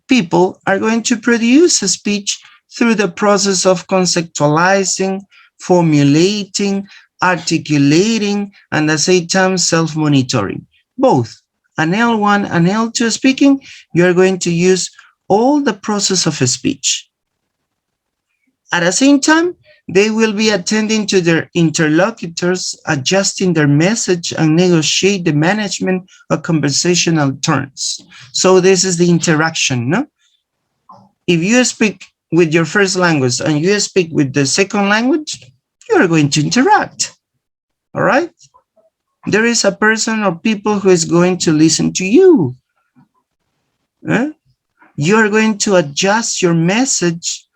people are going to produce a speech through the process of conceptualizing, formulating, articulating, and at the same time self-monitoring. Both an L1 and L2 speaking, you are going to use all the process of a speech. At the same time, they will be attending to their interlocutors, adjusting their message, and negotiate the management of conversational turns. So this is the interaction, no? If you speak with your first language and you speak with the second language, you are going to interact, all right? There is a person or people who is going to listen to you. You are going to adjust your message,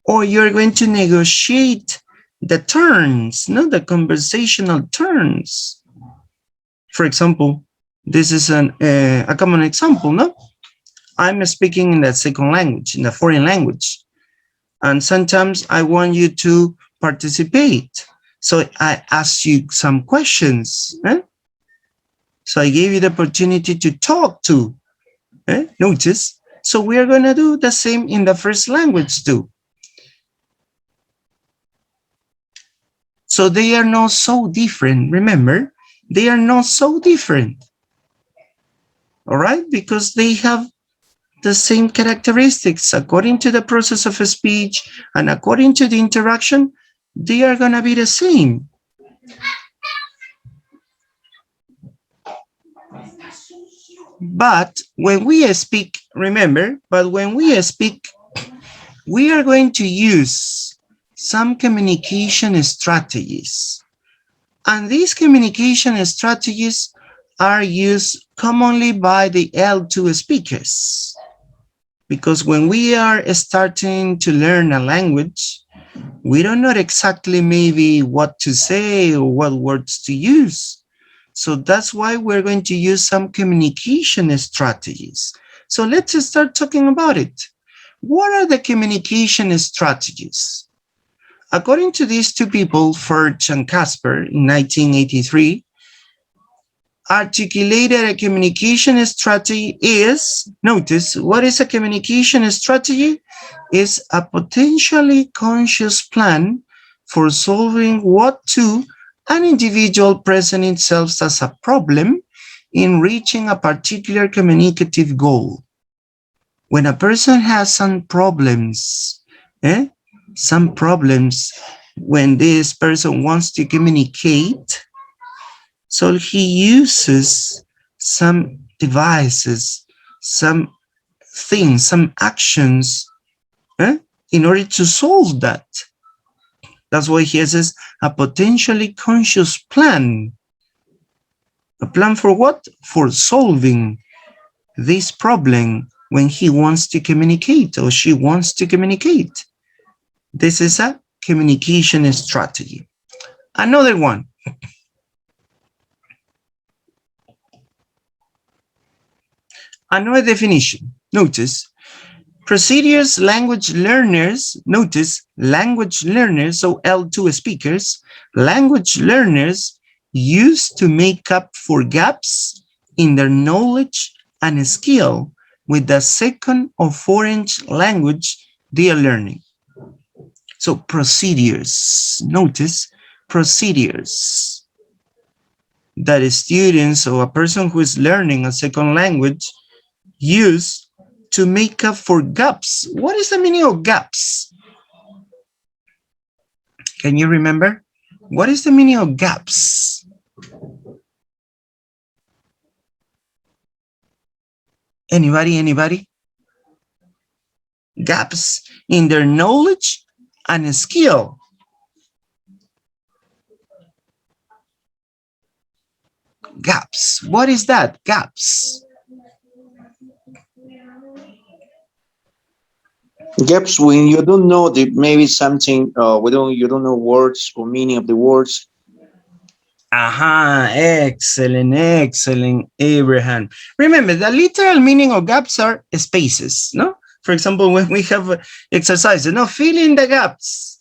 or you're going to negotiate the turns, no, the conversational turns. For example, this is a common example, no? I'm speaking in the second language, in the foreign language, and sometimes I want you to participate. So I ask you some questions. So I gave you the opportunity to talk to. Notice. So we are going to do the same in the first language too. So they are not so different. Remember, they are not so different. All right? Because they have the same characteristics. According to the process of a speech and according to the interaction, they are going to be the same. But when we speak, remember, we are going to use some communication strategies. And these communication strategies are used commonly by the L2 speakers. Because when we are starting to learn a language, we don't know exactly maybe what to say or what words to use. So that's why we're going to use some communication strategies. So let's start talking about it. What are the communication strategies? According to these two people, Furch and Casper, in 1983, articulated a communication strategy is, notice, what is a communication strategy? Is a potentially conscious plan for solving what to an individual presents itself as a problem in reaching a particular communicative goal. When a person has some problems, when this person wants to communicate, so he uses some devices, some things, some actions in order to solve that. That's why he says a potentially conscious plan. A plan for what? For solving this problem when he wants to communicate or she wants to communicate. This is a communication strategy. Another one. Another definition. Notice, procedures language learners, notice language learners, so L2 speakers, language learners use to make up for gaps in their knowledge and skill with the second or foreign language they are learning. So procedures, notice procedures that students or a person who is learning a second language use to make up for gaps. What is the meaning of gaps? Can you remember? What is the meaning of gaps? Anybody? Gaps in their knowledge and skill. Gaps. What is that? Gaps. Gaps when you don't know maybe something you don't know words or meaning of the words. Excellent, Abraham. Remember, the literal meaning of gaps are spaces, no? For example, when we have exercises, no, fill in the gaps.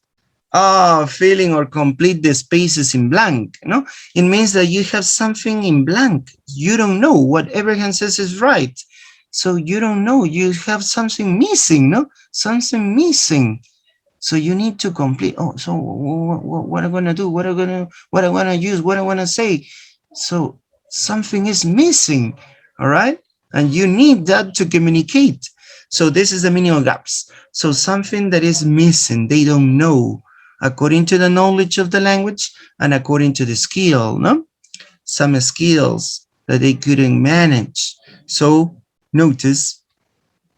Filling or complete the spaces in blank, no? It means that you have something in blank. You don't know what Abraham says is right. So you don't know, you have something missing, no? Something missing. So you need to complete. So what am I gonna do? What am I gonna use? What am I gonna say? So something is missing, all right? And you need that to communicate. So this is the meaning of gaps. So something that is missing, they don't know, according to the knowledge of the language and according to the skill, no? Some skills that they couldn't manage. So notice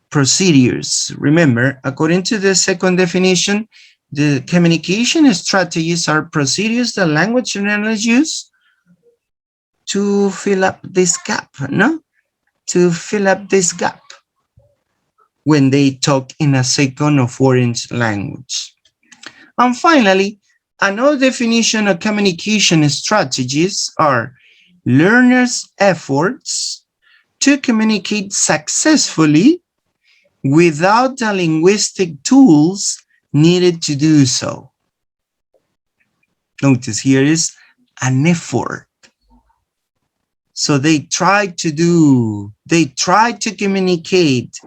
procedures. Remember, according to the second definition, the communication strategies are procedures that language learners use to fill up this gap, no? To fill up this gap when they talk in a second or foreign language. And finally, another definition of communication strategies are learners' efforts to communicate successfully without the linguistic tools needed to do so. Notice here is an effort. So they try to communicate,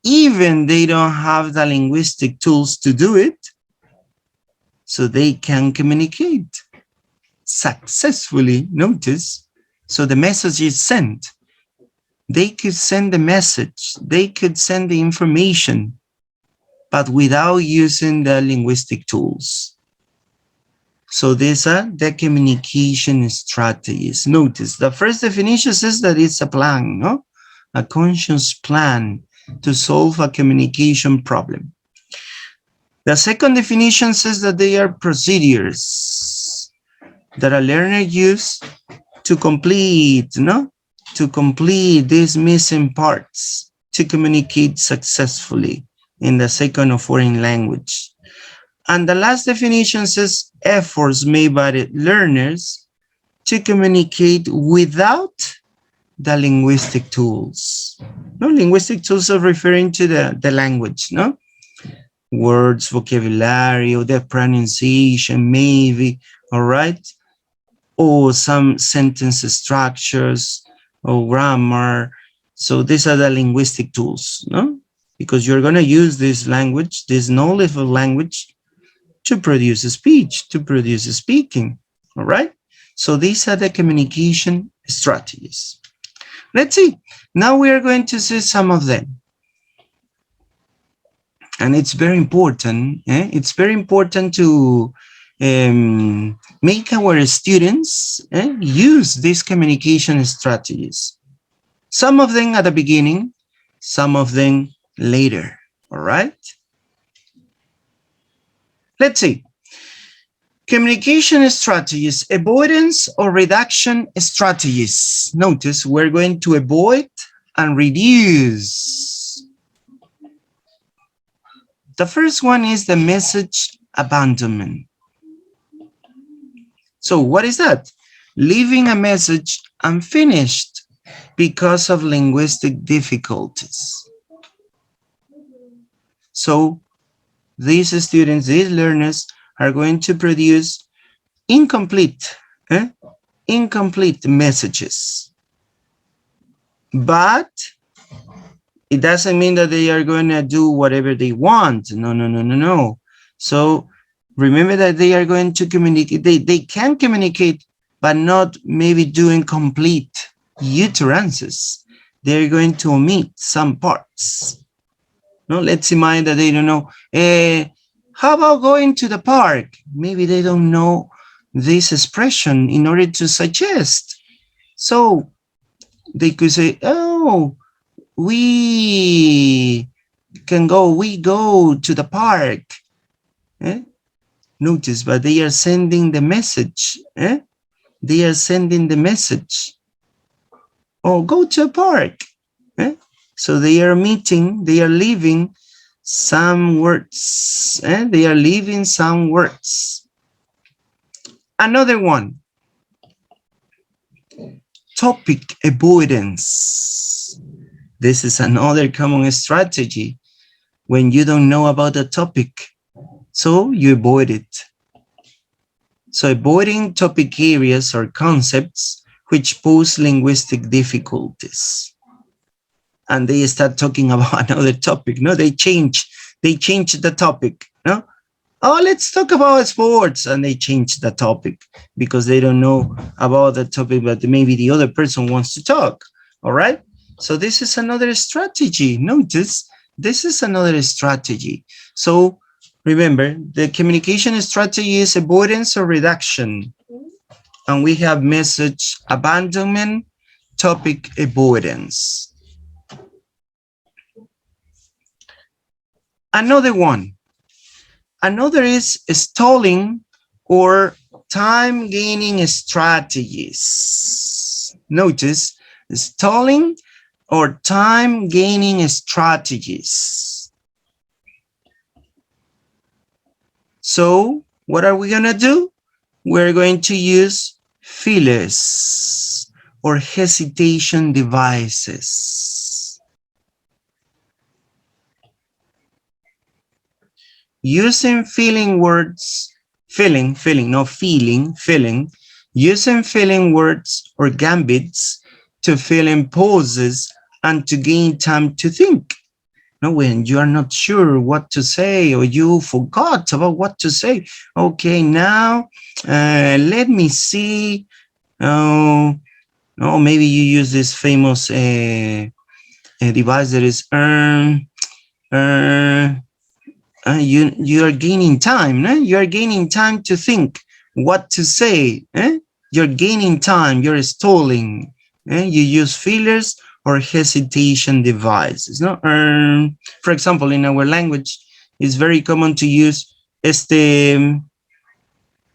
even they don't have the linguistic tools to do it, so they can communicate successfully. Notice, so the message is sent. They could send the message, they could send the information, but without using the linguistic tools. So these are the communication strategies. Notice the first definition says that it's a plan, no? A conscious plan to solve a communication problem. The second definition says that they are procedures that a learner uses to complete, no? To complete these missing parts to communicate successfully in the second or foreign language. And the last definition says efforts made by the learners to communicate without the linguistic tools. No, linguistic tools are referring to the language, no? Words, vocabulary, or the pronunciation, maybe, all right? Or some sentence structures, or grammar. So these are the linguistic tools, no? Because you're going to use this language, this knowledge of language, to produce a speech, to produce a speaking, all right? So these are the communication strategies. Let's see. Now we are going to see some of them. And it's very important. It's very important to make our students use these communication strategies. Some of them at the beginning, some of them later. All right. Let's see. Communication strategies, avoidance or reduction strategies. Notice we're going to avoid and reduce. The first one is the message abandonment. So what is that? Leaving a message unfinished because of linguistic difficulties. So these students, these learners are going to produce incomplete messages. But it doesn't mean that they are going to do whatever they want. No. So remember that they are going to communicate. They can communicate, but not maybe doing complete utterances. They're going to omit some parts. No, let's imagine that they don't know. How about going to the park? Maybe they don't know this expression in order to suggest. So they could say, oh, we go to the park. Notice, but they are sending the message. They are sending the message. Oh, go to a park. So they are meeting, they are leaving some words. They are leaving some words. Another one. Topic avoidance. This is another common strategy when you don't know about the topic. So you avoid it. So avoiding topic areas or concepts which pose linguistic difficulties. And they start talking about another topic. No, they change the topic. No, oh, let's talk about sports, and they change the topic because they don't know about the topic, but maybe the other person wants to talk. All right. So this is another strategy. Notice this is another strategy. So remember, the communication strategy is avoidance or reduction, and we have message abandonment, topic avoidance. Another one. Another is stalling or time gaining strategies. Notice stalling or time gaining strategies. So what are we going to do? We're going to use fillers or hesitation devices. Using filling words, filling, using filling words or gambits to fill in pauses and to gain time to think. Now, when you are not sure what to say or you forgot about what to say, okay, now let me see. Oh, no, maybe you use this famous device that is you are gaining time. You are gaining time to think what to say. You're gaining time. You're stalling. You use fillers or hesitation devices. No, for example, in our language, it's very common to use este,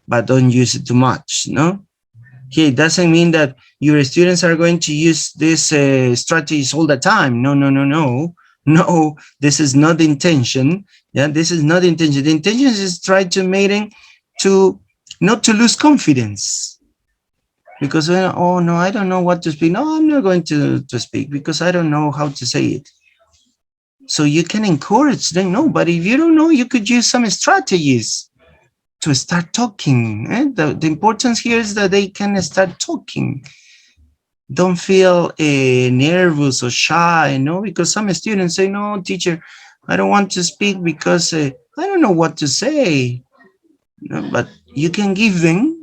but don't use it too much. No, okay, it doesn't mean that your students are going to use these strategies all the time. No, this is not the intention. Yeah, this is not the intention. The intention is try to make them to not to lose confidence. Because, oh no, I don't know what to speak. No, I'm not going to speak because I don't know how to say it. So you can encourage them. No, but if you don't know, you could use some strategies to start talking. The importance here is that they can start talking. Don't feel nervous or shy, because some students say, no, teacher, I don't want to speak because I don't know what to say. But you can give them,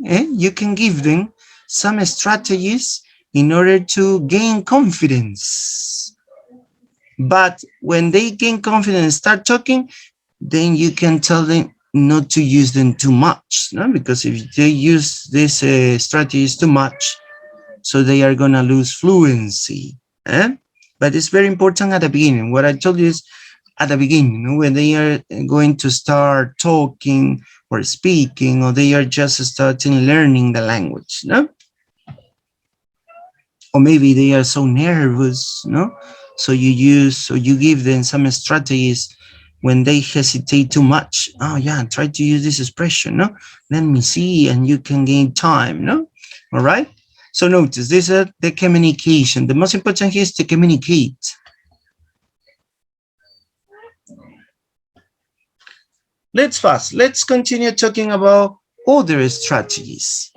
some strategies in order to gain confidence. But when they gain confidence and start talking, then you can tell them not to use them too much, no? Because if they use these strategies too much, so they are going to lose fluency. But it's very important at the beginning. What I told you is at the beginning, when they are going to start talking or speaking, or they are just starting learning the language, no? Or maybe they are so nervous, no? So you give them some strategies when they hesitate too much. Oh yeah, try to use this expression, no? Let me see, and you can gain time, no? All right? So notice, this is the communication. The most important here is to communicate. Let's continue talking about other strategies.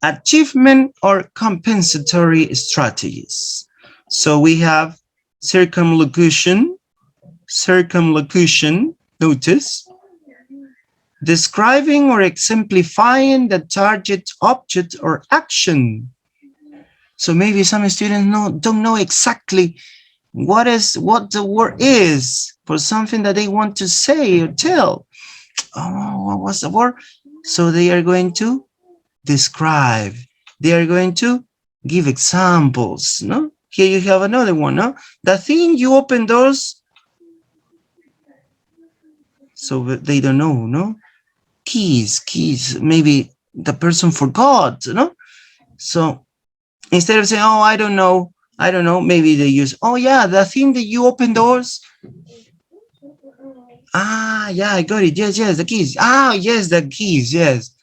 Achievement or compensatory strategies. So we have circumlocution, notice, describing or exemplifying the target object or action. So maybe some students don't know exactly what the word is for something that they want to say or tell. Oh, what was the word? So they are going to describe. They are going to give examples, no? Here you have another one, no? The thing you open doors. So they don't know, no? Keys, maybe the person forgot, no? So instead of saying, oh, I don't know, maybe they use, oh yeah, the thing that you open doors. Ah, yeah, I got it. Yes, the keys. Ah, yes, the keys, yes.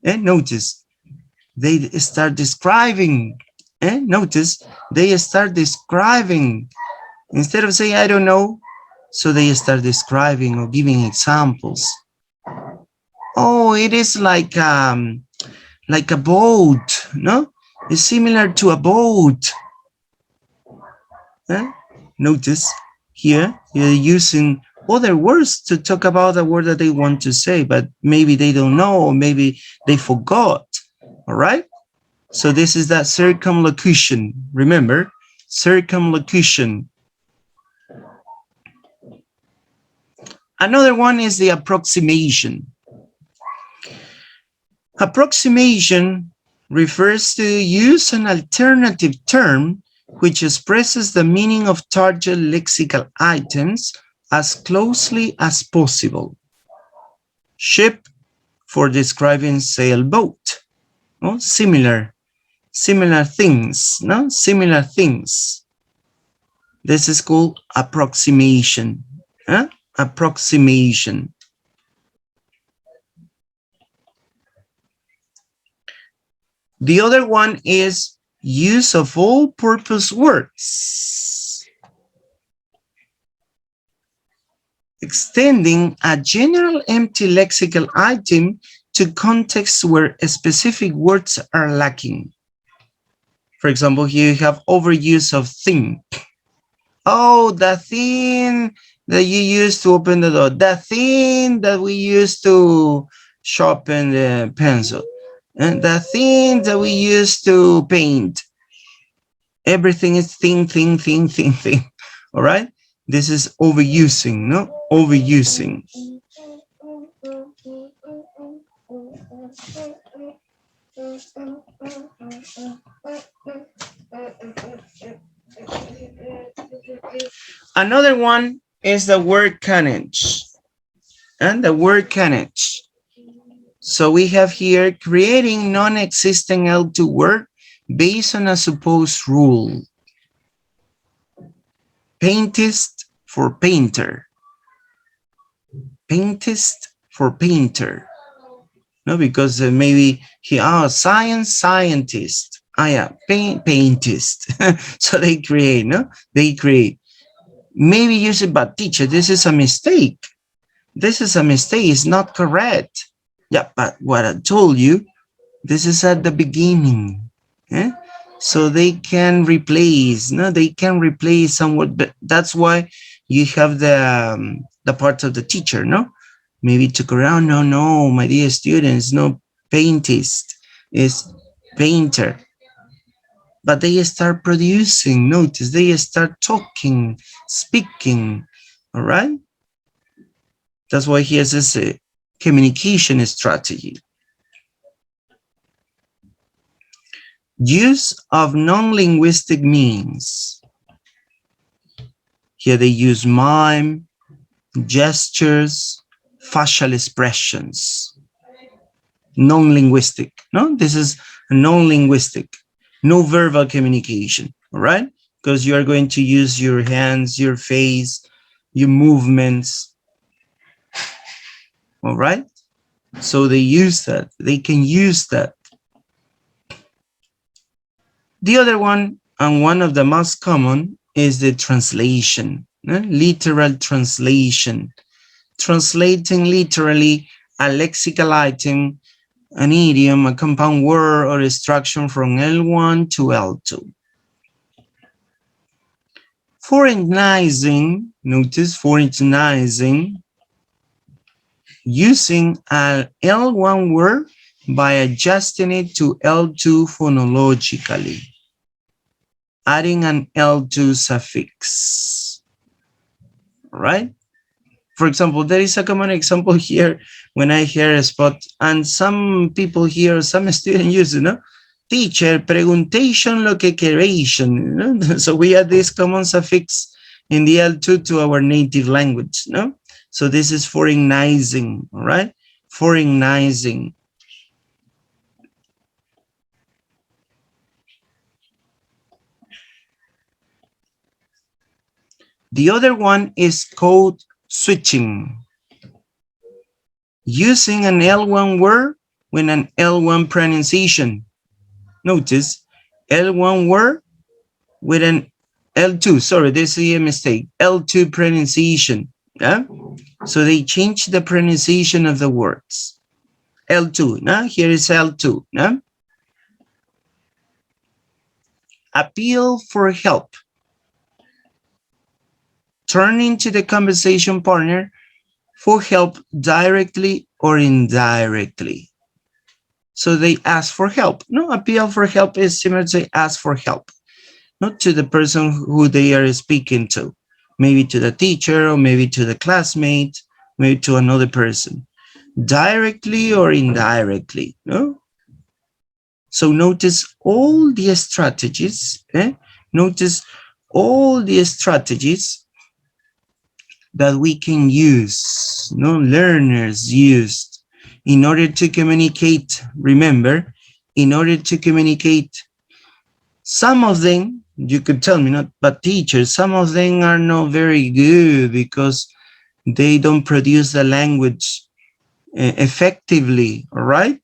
And notice, they start describing. And notice, they start describing. Instead of saying, I don't know, so they start describing or giving examples. Oh, it is like a boat, no? It's similar to a boat. Notice here, you're using other words to talk about the word that they want to say, but maybe they don't know, or maybe they forgot. All right? So this is that circumlocution. Remember, circumlocution. Another one is the approximation. Approximation refers to use an alternative term which expresses the meaning of target lexical items as closely as possible. Ship for describing sailboat. No? Similar things, no? Similar things. This is called approximation. Approximation. The other one is use of all-purpose words. Extending a general empty lexical item to contexts where specific words are lacking. For example, here you have overuse of thing. Oh, the thing that you use to open the door. The thing that we use to sharpen the pencil. And the thing that we use to paint. Everything is thing. All right? This is overusing, no? Overusing. Another one is the word canage. And the word canage. So we have here creating non-existent L2 word based on a supposed rule. Paintist for painter. Paintist for painter. No, because maybe he, scientist. Yeah, paintist. So they create, no? They create. Maybe use it, but teacher, this is a mistake. This is a mistake, it's not correct. Yeah, but what I told you, this is at the beginning. So they can replace, no, they can replace somewhat, but that's why you have the part of the teacher, no? Maybe took around, no, my dear students, no paintist. is painter. But they start producing, notice, they start talking, speaking, all right? That's why he has this communication strategy. Use of non-linguistic means. Here they use mime, gestures, facial expressions. Non-linguistic, no? This is non-linguistic, no verbal communication, all right? Because you are going to use your hands, your face, your movements, all right? So they use that, they can use that. The other one, and one of the most common, is the translation, literal translation. Translating literally a lexical item, an idiom, a compound word, or instruction from L1 to L2. Foreignizing, notice foreignizing, using an L1 word by adjusting it to L2 phonologically, adding an L2 suffix, right? For example, there is a common example here when I hear a spot, and some people here, some students use it, no? Teacher, preguntation lo que queration, no? So we add this common suffix in the L2 to our native language, no? So this is foreignizing, all right? Foreignizing. The other one is code switching. Using an L1 word with an L1 pronunciation. Notice, L1 word with an L2, sorry, this is a mistake, L2 pronunciation, yeah? So they change the pronunciation of the words. L2, no? Here is L2, no? Appeal for help. Turning to the conversation partner for help directly or indirectly. So they ask for help. No, appeal for help is similar to ask for help, not to the person who they are speaking to, maybe to the teacher or maybe to the classmate, maybe to another person, directly or indirectly, no? So notice all the strategies, notice all the strategies that we can use, no, learners used in order to communicate. Remember, in order to communicate, some of them, you could tell me not, but teachers, some of them are not very good because they don't produce the language effectively, all right?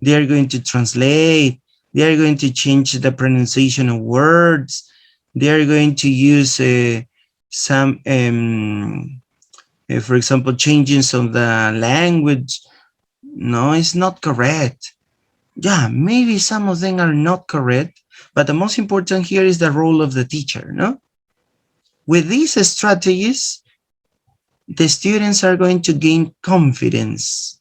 They are going to translate, they are going to change the pronunciation of words, they are going to use some, for example, changes of the language. No, it's not correct. Yeah, maybe some of them are not correct, but the most important here is the role of the teacher, no? With these strategies, the students are going to gain confidence.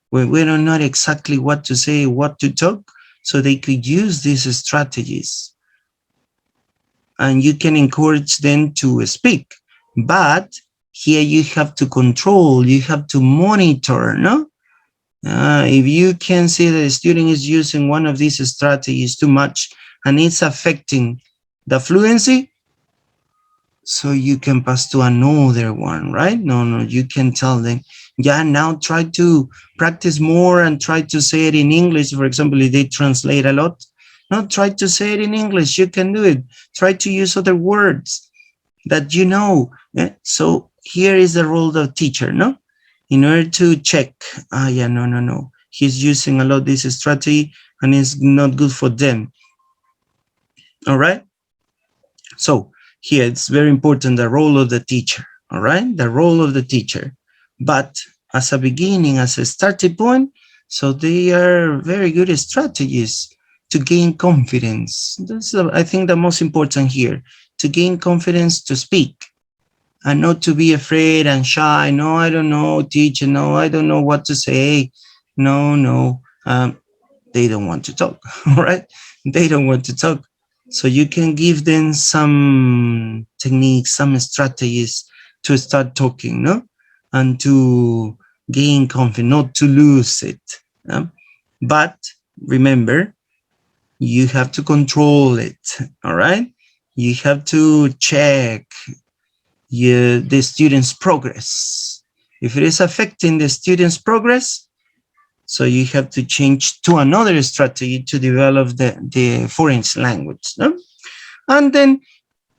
When we don't know exactly what to say, what to talk, so they could use these strategies. And you can encourage them to speak. But here you have to control, you have to monitor, no? If you can see that the student is using one of these strategies too much and it's affecting the fluency, so you can pass to another one, right? No, you can tell them, yeah, now try to practice more and try to say it in English. For example, if they translate a lot, no, try to say it in English. You can do it. Try to use other words that you know. So here is the role of teacher, no? In order to check, yeah, no. He's using a lot this strategy and it's not good for them. All right? So here it's very important, the role of the teacher. All right? The role of the teacher. But as a beginning, as a starting point, so they are very good strategies to gain confidence. That's, I think, the most important here, to gain confidence to speak. And not to be afraid and shy. No, I don't know, teacher. No, I don't know what to say. No. Um, they don't want to talk, all right? They don't want to talk. So you can give them some techniques, some strategies to start talking, no? And to gain confidence, not to lose it. But remember, you have to control it, all right? You have to check the student's progress. If it is affecting the student's progress, so you have to change to another strategy to develop the foreign language. No? And then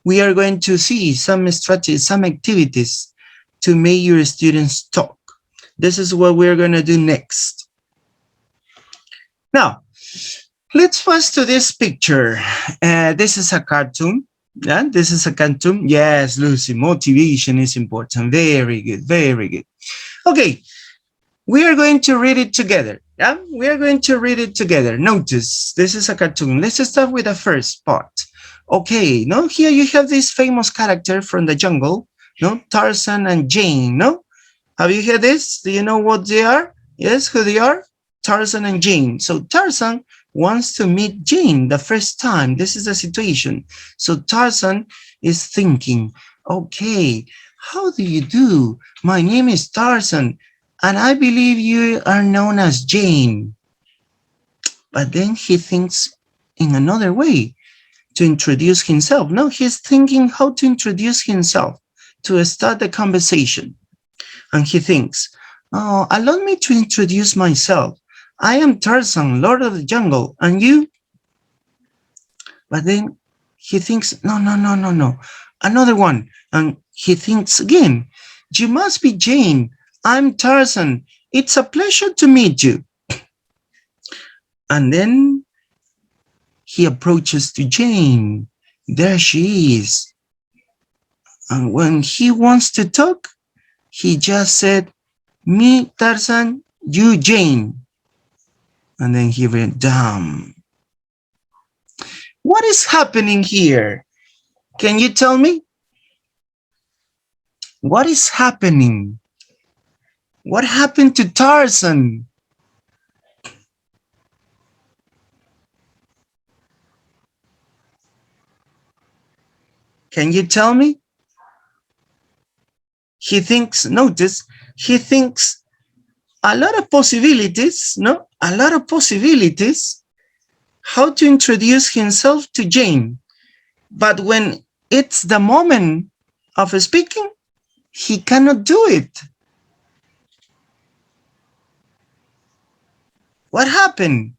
we are going to see some strategies, some activities to make your students talk. This is what we're going to do next. Now, let's first to this picture. This is a cartoon. Yeah, this is a cartoon. Yes, Lucy, motivation is important. Very good, very good. Okay, we are going to read it together. Yeah, we are going to read it together. Notice, this is a cartoon. Let's start with the first part. Okay, no, here you have this famous character from the jungle, no, Tarzan and Jane, no? Have you heard this? Do you know what they are? Yes, who they are? Tarzan and Jane. So Tarzan wants to meet Jane the first time. This is the situation. So Tarzan is thinking, okay, how do you do? My name is Tarzan, and I believe you are known as Jane. But then he thinks in another way to introduce himself. No, he's thinking how to introduce himself to start the conversation. And he thinks, oh, allow me to introduce myself. I am Tarzan, Lord of the Jungle, and you? But then he thinks, no. Another one. And he thinks again, you must be Jane. I'm Tarzan. It's a pleasure to meet you. And then he approaches to Jane. There she is. And when he wants to talk, he just said, me, Tarzan, you, Jane. And then he went down. What is happening here? Can you tell me? What is happening? What happened to Tarzan? Can you tell me? He thinks, notice, he thinks a lot of possibilities, no? A lot of possibilities how to introduce himself to Jane. But when it's the moment of speaking, he cannot do it. What happened?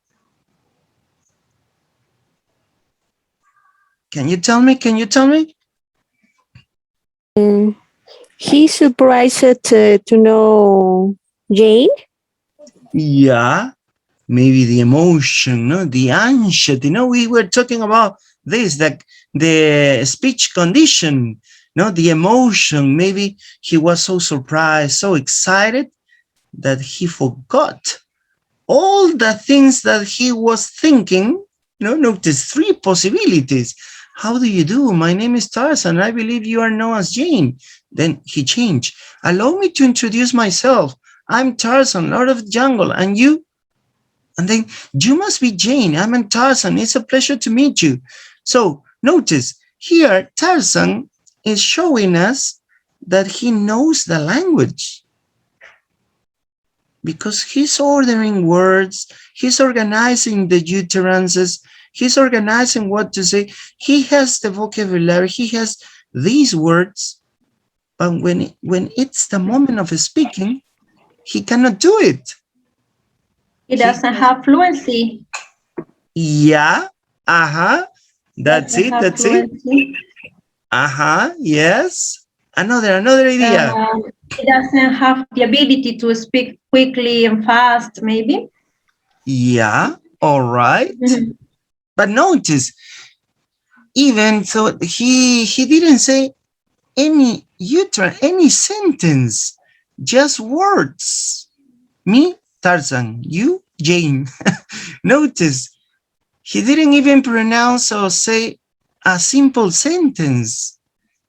Can you tell me? Can you tell me? He's surprised to know Jane. Yeah, maybe the emotion, no, the anxiety. We were talking about this, like the speech condition, no, the emotion. Maybe he was so surprised, so excited that he forgot all the things that he was thinking. Notice three possibilities. How do you do? My name is Tarzan. I believe you are known as Jane. Then he changed. Allow me to introduce myself. I'm Tarzan, Lord of the Jungle. And you? And then, you must be Jane. I'm Tarzan. It's a pleasure to meet you. So notice here, Tarzan is showing us that he knows the language, because he's ordering words, he's organizing the utterances, he's organizing what to say. He has the vocabulary, he has these words, but when it's the moment of speaking, he cannot do it. He doesn't have fluency. Yeah, that's it, that's fluency. It. Yes. Another idea. He doesn't have the ability to speak quickly and fast, maybe. Yeah, all right. But notice, even so, he didn't say any sentence, just words. Me, Tarzan, you, Jane. Notice, he didn't even pronounce or say a simple sentence,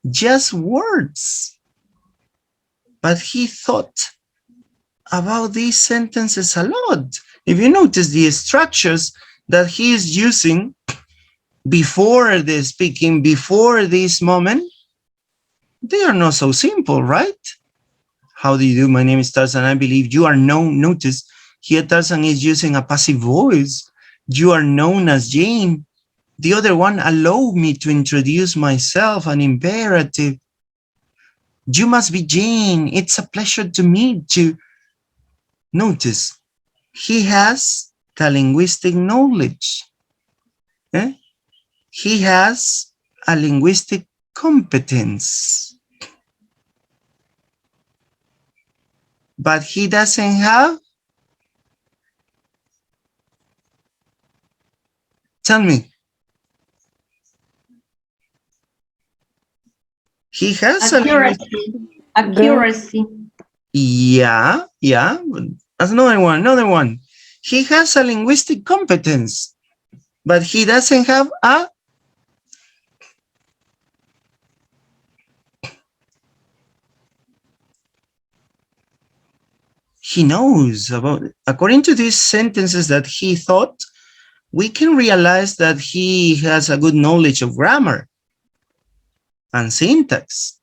just words. But he thought about these sentences a lot. If you notice the structures that he is using before the speaking, before this moment, they are not so simple, right? How do you do? My name is Tarzan. I believe you are known. Notice here Tarzan is using a passive voice. You are known as Jane. The other one, allow me to introduce myself, an imperative. You must be Jane. It's a pleasure to meet you. Notice, he has the linguistic knowledge. Eh? He has a linguistic competence. But he doesn't have, tell me. He has accuracy. Yeah. That's another one. He has a linguistic competence, but he doesn't have a he knows about, according to these sentences that he thought, we can realize that he has a good knowledge of grammar and syntax.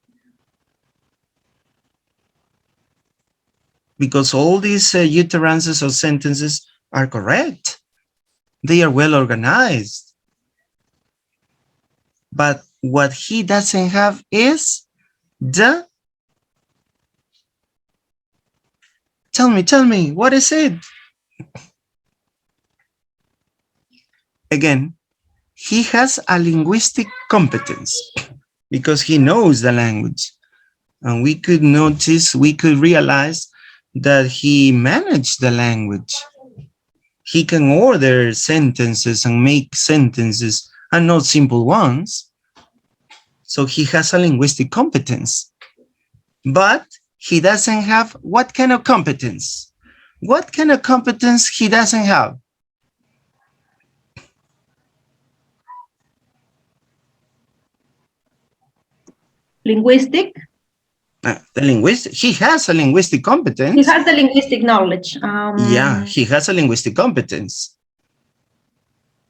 Because all these utterances or sentences are correct. They are well organized. But what he doesn't have is the, tell me, what is it? Again, he has a linguistic competence because he knows the language. And we could notice, we could realize that he managed the language. He can order sentences and make sentences and not simple ones. So he has a linguistic competence. But he doesn't have what kind of competence? What kind of competence he doesn't have? Linguistic. He has a linguistic competence. He has the linguistic knowledge. Yeah, he has a linguistic competence.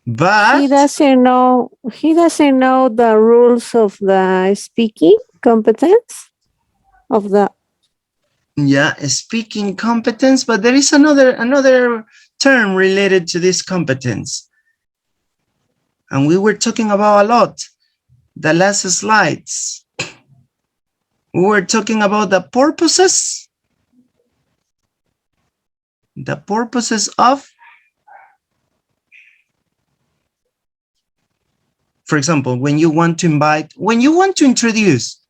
But he doesn't know the rules of the speaking competence of the speaking competence, but there is another term related to this competence. And we were talking about a lot the last slides. We were talking about the purposes of, for example, when you want to invite, when you want to introduce,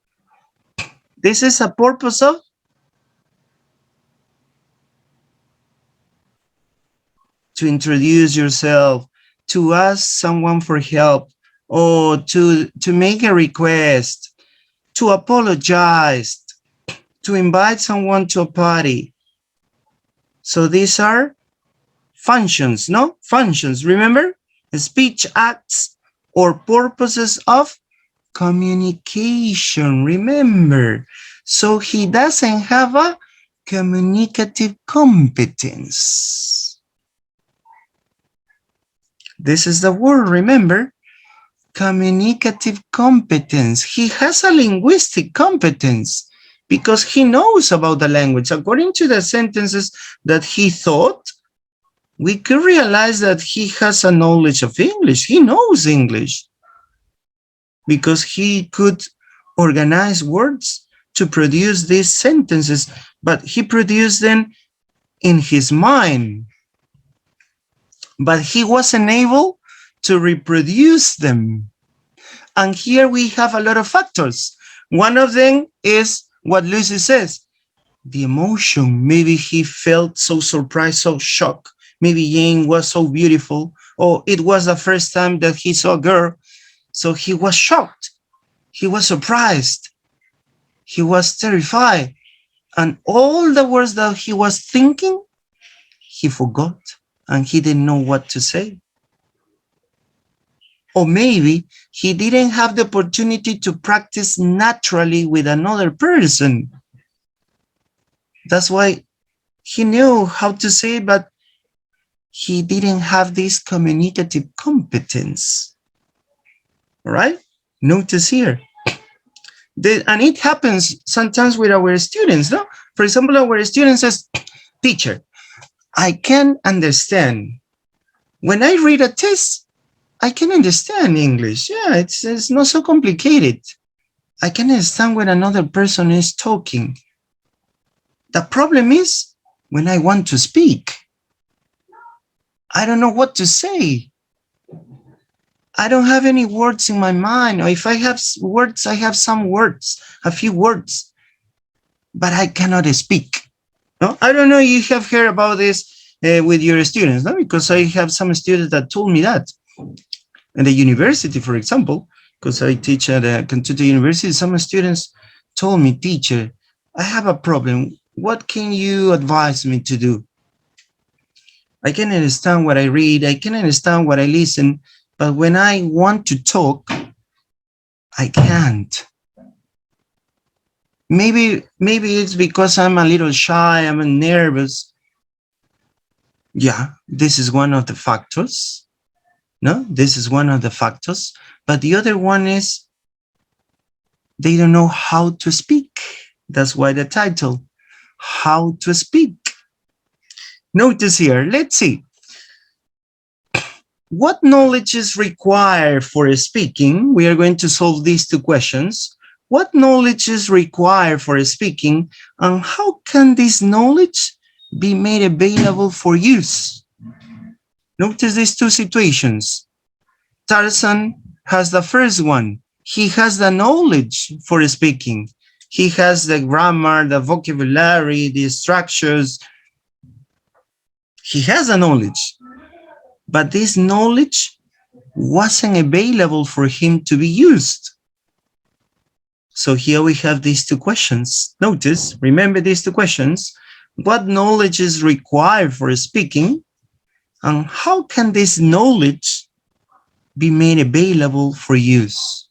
this is a purpose of to introduce yourself, to ask someone for help, or to make a request, to apologize, to invite someone to a party. So these are functions, no? Functions, remember? Speech acts or purposes of communication, remember? So he doesn't have a communicative competence. This is the word, remember? Communicative competence. He has a linguistic competence because he knows about the language. According to the sentences that he thought, we could realize that he has a knowledge of English. He knows English because he could organize words to produce these sentences, but he produced them in his mind. But he wasn't able to reproduce them. And here we have a lot of factors. One of them is what Lucy says, the emotion. Maybe he felt so surprised, so shocked. Maybe Jane was so beautiful, or it was the first time that he saw a girl. So he was shocked. He was surprised. He was terrified. And all the words that he was thinking, he forgot. And he didn't know what to say. Or maybe he didn't have the opportunity to practice naturally with another person. That's why he knew how to say, but he didn't have this communicative competence. All right? Notice here. And it happens sometimes with our students, no? For example, our student says, teacher, I can understand. When I read a test, I can understand English. Yeah, it's not so complicated. I can understand when another person is talking. The problem is when I want to speak, I don't know what to say. I don't have any words in my mind. Or if I have words, I have some words, a few words, but I cannot speak. No, I don't know if you have heard about this with your students, no? Because I have some students that told me that. In the university, for example, because I teach at a Kentucky University, some students told me, teacher, I have a problem. What can you advise me to do? I can understand what I read, I can understand what I listen, but when I want to talk, I can't. Maybe it's because I'm a little shy, I'm nervous. Yeah, this is one of the factors. No, this is one of the factors. But the other one is they don't know how to speak. That's why the title, How to Speak. Notice here, let's see. What knowledge is required for speaking? We are going to solve these two questions. What knowledge is required for speaking, and how can this knowledge be made available for use? Notice these two situations. Tarzan has the first one. He has the knowledge for speaking. He has the grammar, the vocabulary, the structures. He has the knowledge, but this knowledge wasn't available for him to be used. So here we have these two questions. Notice, remember these two questions. What knowledge is required for speaking, and how can this knowledge be made available for use?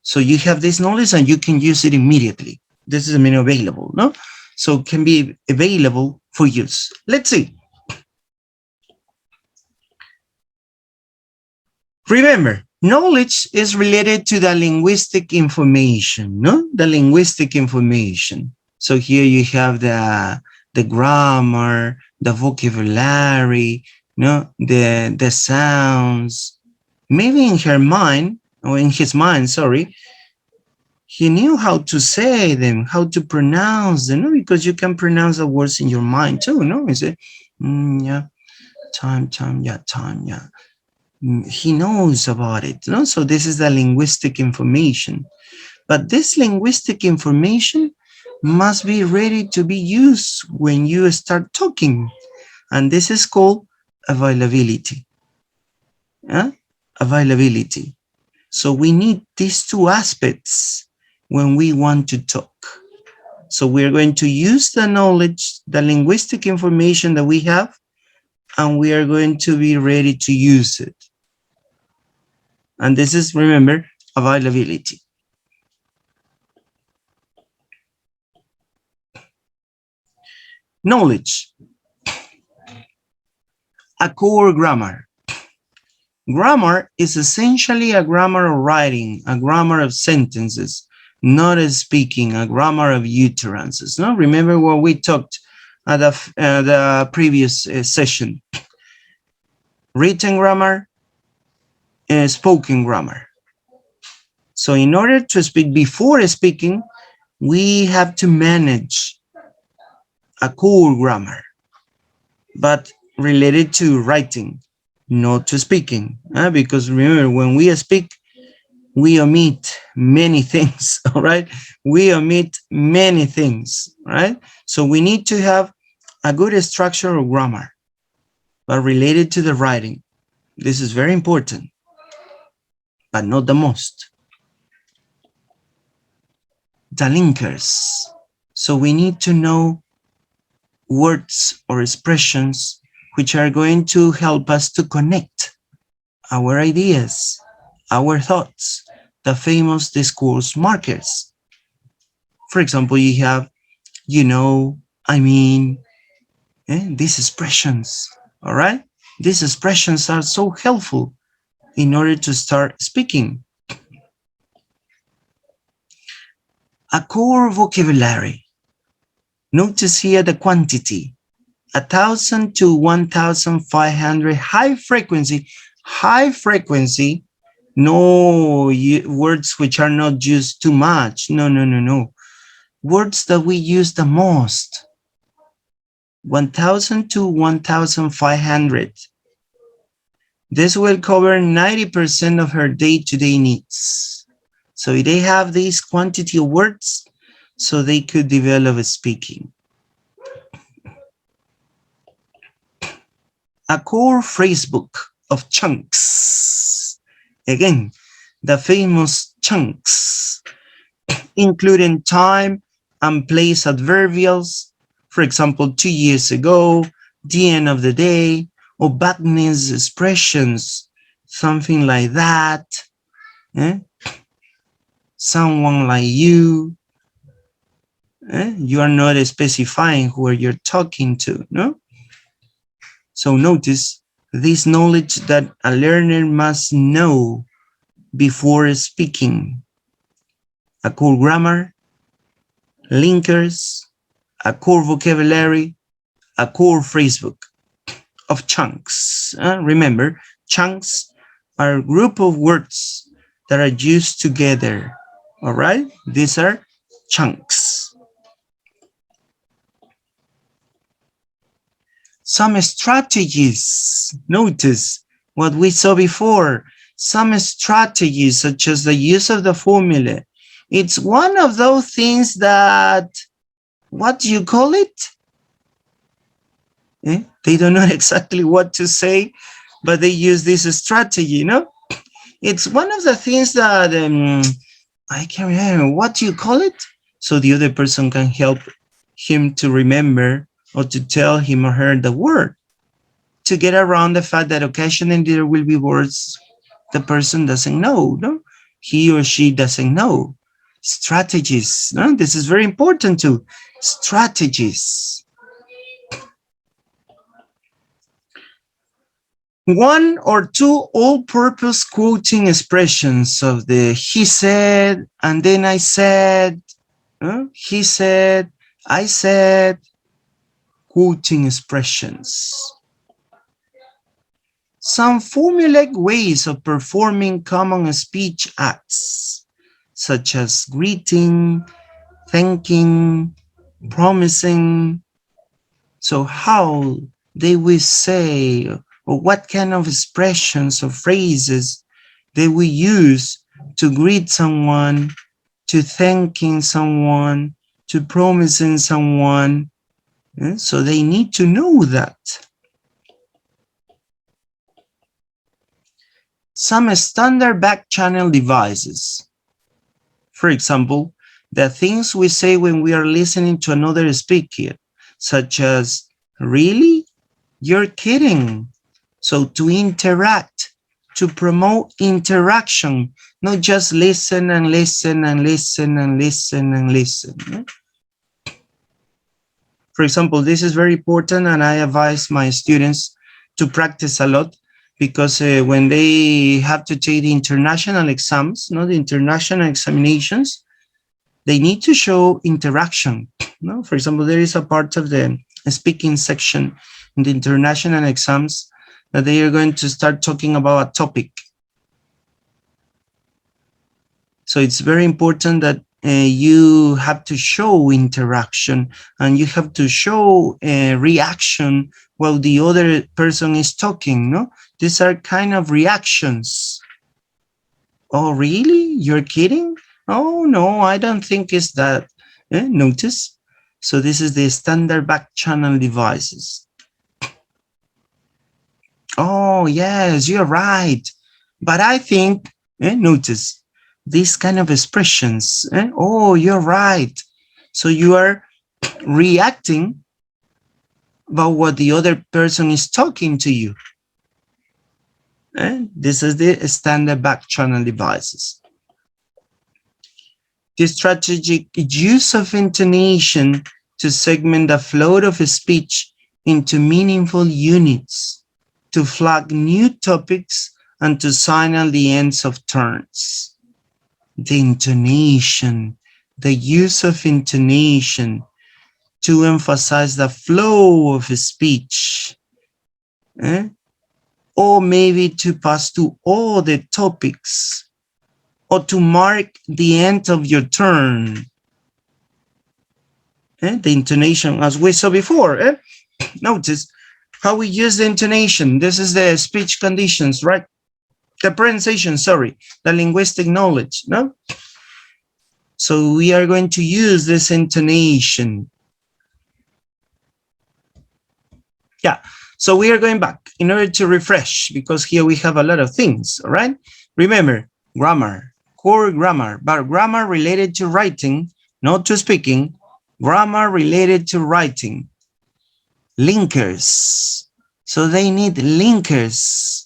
So you have this knowledge and you can use it immediately. This is made available, no? So it can be available for use. Let's see. Remember, knowledge is related to the linguistic information, no? The linguistic information. So here you have the grammar, the vocabulary, no? The sounds. Maybe in her mind, or in his mind, sorry, he knew how to say them, how to pronounce them, no? Because you can pronounce the words in your mind too, no? You say, yeah, time, yeah. He knows about it, no? So this is the linguistic information. But this linguistic information must be ready to be used when you start talking. And this is called availability. Availability. So we need these two aspects when we want to talk. So we're going to use the knowledge, the linguistic information that we have, and we are going to be ready to use it. And this is, remember, availability. Knowledge. A core grammar. Grammar is essentially a grammar of writing, a grammar of sentences, not a speaking, a grammar of utterances. No, remember what we talked at the previous session. Written grammar, spoken grammar. So in order to speak before speaking, we have to manage a core grammar, but related to writing, not to speaking. Because remember, when we speak, we omit many things, all right? We omit many things, right? So we need to have a good structure of grammar, but related to the writing. This is very important, but not the most. The linkers. So we need to know words or expressions which are going to help us to connect our ideas, our thoughts, the famous discourse markers. For example, you have, you know, I mean, these expressions, All right? These expressions are so helpful in order to start speaking. A core vocabulary. Notice here the quantity. 1,000 to 1,500 high frequency. High frequency, no words which are not used too much. No, no, no, no. Words that we use the most. 1,000 to 1,500. This will cover 90% of her day-to-day needs. So they have this quantity of words, so they could develop speaking. A core phrase book of chunks. Again, the famous chunks, including time and place adverbials. For example, 2 years ago, the end of the day, or badness expressions, something like that. Someone like you. You are not specifying who you're talking to, no? So notice this knowledge that a learner must know before speaking. A core grammar, linkers, a core vocabulary, a core phrase book of chunks. Remember, chunks are a group of words that are used together. All right? These are chunks. Some strategies. Notice what we saw before. Some strategies, such as the use of the formula. It's one of those things that, what do you call it? They don't know exactly what to say, but they use this strategy, you know? It's one of the things that, I can't remember, what do you call it? So the other person can help him to remember or to tell him or her the word, to get around the fact that occasionally there will be words the person doesn't know, no? He or she doesn't know. Strategies, no? This is very important too. Strategies. One or two all-purpose quoting expressions of the he said, and then I said, he said, I said, quoting expressions. Some formulaic ways of performing common speech acts, such as greeting, thanking, promising. So how they will say, or what kind of expressions or phrases they will use to greet someone, to thanking someone, to promising someone. So they need to know that. Some standard back channel devices. For example, the things we say when we are listening to another speaker, such as, really? You're kidding. So to interact, to promote interaction, not just listen and listen and listen and listen and listen. For example, this is very important, and I advise my students to practice a lot, because when they have to take the international exams, the international examinations, they need to show interaction. For example, there is a part of the speaking section in the international exams that they are going to start talking about a topic. So it's very important that you have to show interaction, and you have to show a reaction while the other person is talking, These are kind of reactions. Oh, really? You're kidding? Oh, no, I don't think it's that. Notice? So this is the standard back channel devices. Oh, yes, you're right. But I think, notice, these kind of expressions. Oh, you're right. So you are reacting about what the other person is talking to you. This is the standard back channel devices. The strategic use of intonation to segment the flow of speech into meaningful units, to flag new topics, and to signal the ends of turns. The intonation, the use of intonation to emphasize the flow of speech, or maybe to pass to all the topics, or to mark the end of your turn. The intonation, as we saw before. Notice how we use the intonation. This is the speech conditions, right? The pronunciation, sorry, the linguistic knowledge, no? So we are going to use this intonation. Yeah, so we are going back in order to refresh, because here we have a lot of things, all right? Remember, grammar, core grammar, but grammar related to writing, not to speaking, grammar related to writing. Linkers, so they need linkers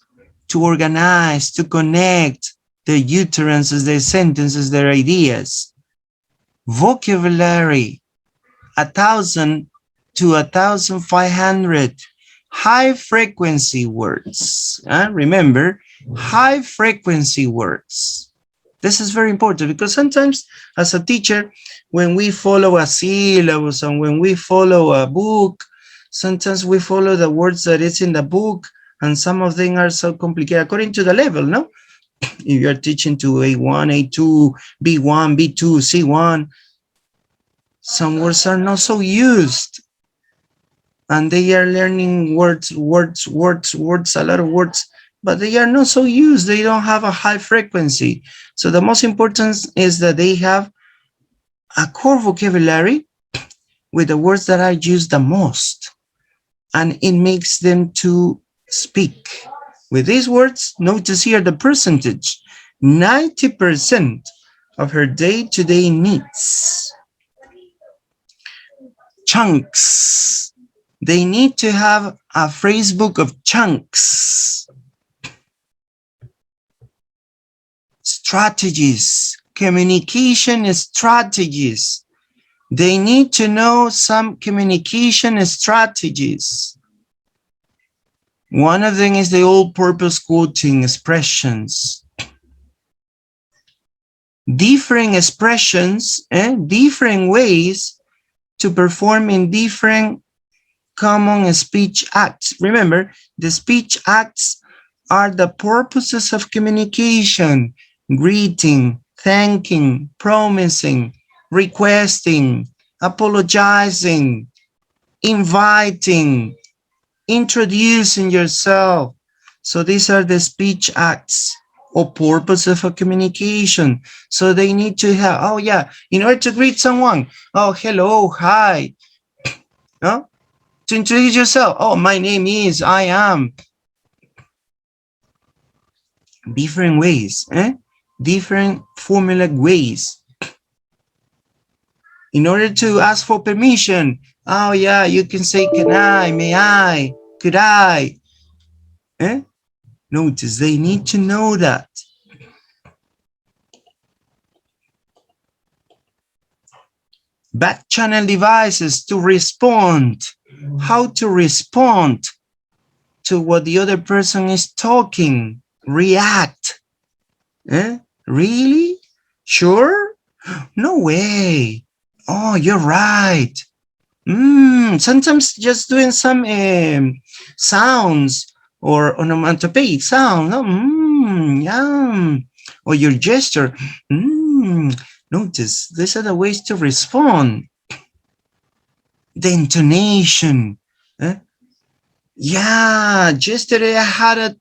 to organize, to connect their utterances, their sentences, their ideas. Vocabulary, 1,000 to 1,500 high frequency words. Remember, high frequency words. This is very important, because sometimes as a teacher, when we follow a syllabus and when we follow a book, sometimes we follow the words that is in the book, and some of them are so complicated according to the level, no? If you're teaching to A1, A2, B1, B2, C1, some words are not so used. And they are learning words, a lot of words, but they are not so used. They don't have a high frequency. So the most important is that they have a core vocabulary with the words that are used the most. And it makes them to speak. With these words, notice here the percentage, 90% of her day-to-day needs. Chunks. They need to have a phrase book of chunks. Strategies, communication strategies. They need to know some communication strategies. One of them is the all-purpose quoting expressions. Different expressions, different ways to perform in different common speech acts. Remember, the speech acts are the purposes of communication: greeting, thanking, promising, requesting, apologizing, inviting, introducing yourself. So these are the speech acts or purposes of communication. So they need to have, oh yeah, in order to greet someone, oh, hello, hi. No? To introduce yourself, oh, my name is, I am. Different ways, different formulaic ways. In order to ask for permission, oh yeah, you can say, can I, may I, could I? Notice they need to know that. Back channel devices to respond. How to respond to what the other person is talking. React. Really? Sure? No way. Oh, you're right. Sometimes just doing some sounds or onomatopoeic sound. Yum. Or your gesture. Notice, these are the ways to respond. The intonation. Yeah, yesterday I had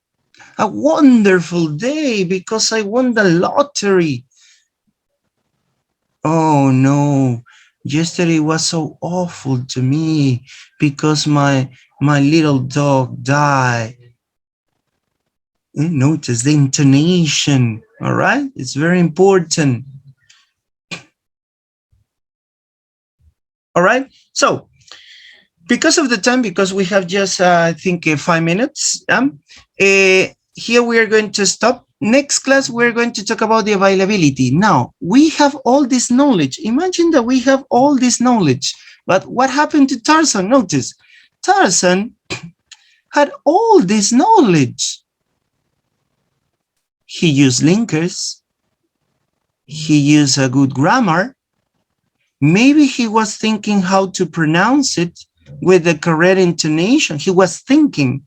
a wonderful day because I won the lottery. Oh no, yesterday was so awful to me because my little dog died. Notice the intonation, all right? It's very important. All right, so because of the time, because we have just, I think, 5 minutes, here we are going to stop. Next class, we're going to talk about the availability. Now, we have all this knowledge. Imagine that we have all this knowledge, but what happened to Tarzan? Notice, Tarzan had all this knowledge. He used linkers. He used a good grammar. Maybe he was thinking how to pronounce it with the correct intonation. He was thinking.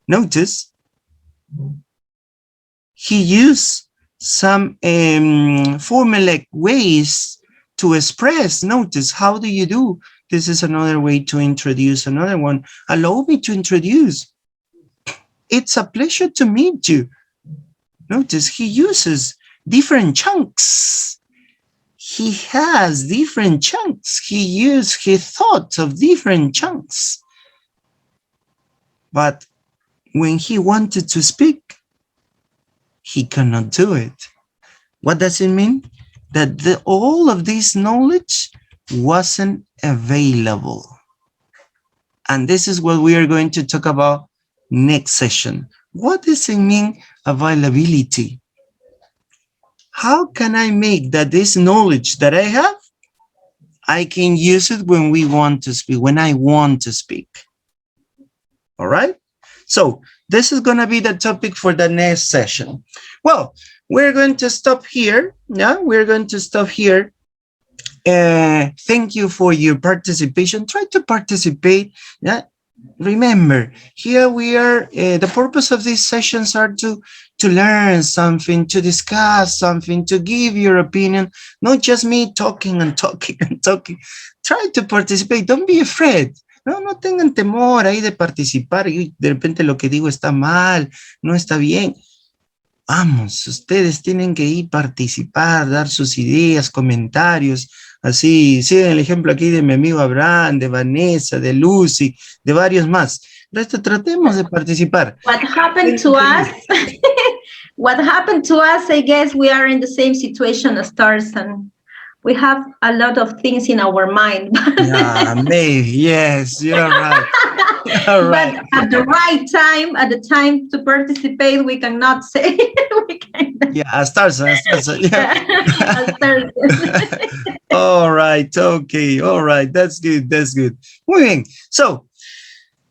Notice, he used some formulaic ways to express. Notice, how do you do? This is another way to introduce another one. Allow me to introduce. It's a pleasure to meet you. Notice he uses different chunks. He has different chunks. He thought of different chunks. But when he wanted to speak, he cannot do it. What does it mean? That all of this knowledge wasn't available. And this is what we are going to talk about next session. What does it mean, availability? How can I make that this knowledge that I have, I can use it when we want to speak, when I want to speak? All right? So this is going to be the topic for the next session. Well, we're going to stop here. Yeah, we're going to stop here. Thank you for your participation. Try to participate. Yeah. Remember, here we are. The purpose of these sessions are to learn something, to discuss something, to give your opinion. Not just me talking and talking and talking. Try to participate. Don't be afraid. No tengan temor ahí de participar y de repente lo que digo está mal, no está bien. Vamos, ustedes tienen que ir participar, dar sus ideas, comentarios, así, sigan el ejemplo aquí de mi amigo Abraham, de Vanessa, de Lucy, de varios más. Resto, tratemos de participar. What happened to us? What happened to us, I guess we are in the same situation as Tarzan. We have a lot of things in our mind. Yeah, maybe, yes, you're right. You're right. But at the right time, at the time to participate, we cannot say. We cannot. Yeah, as Tarzan, yeah. As Tarzan. All right, okay, all right, that's good, that's good. Muy bien, so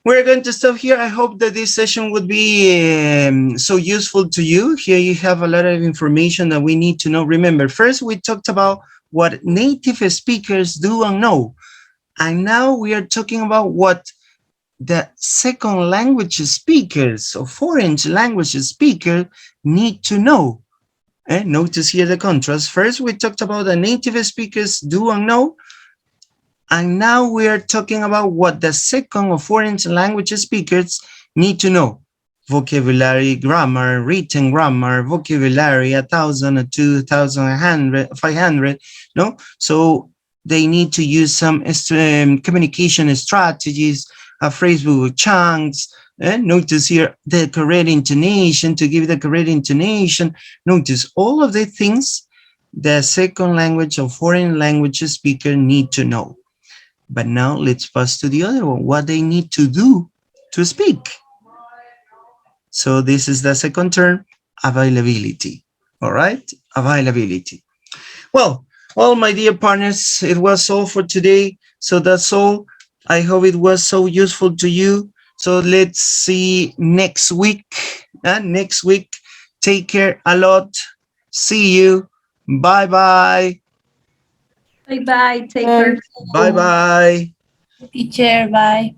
we're going to stop here. I hope that this session would be so useful to you. Here you have a lot of information that we need to know. Remember, first we talked about what native speakers do and know. And now we are talking about what the second language speakers or foreign language speakers need to know. Notice here the contrast. First, we talked about the native speakers do and know. And now we are talking about what the second or foreign language speakers need to know. Vocabulary, grammar, written grammar, vocabulary, 1,000, 2,000, 500, no? So they need to use some communication strategies, phrasal chunks. Notice here the correct intonation, to give the correct intonation. Notice all of the things the second language or foreign language speaker need to know. But now let's pass to the other one, what they need to do to speak. So this is the second term, availability. All right, availability. Well, my dear partners, it was all for today. So that's all. I hope it was so useful to you. So let's see next week. Next week. Take care a lot. See you. Bye-bye. Bye-bye. Take care. Bye-bye. Teacher, bye.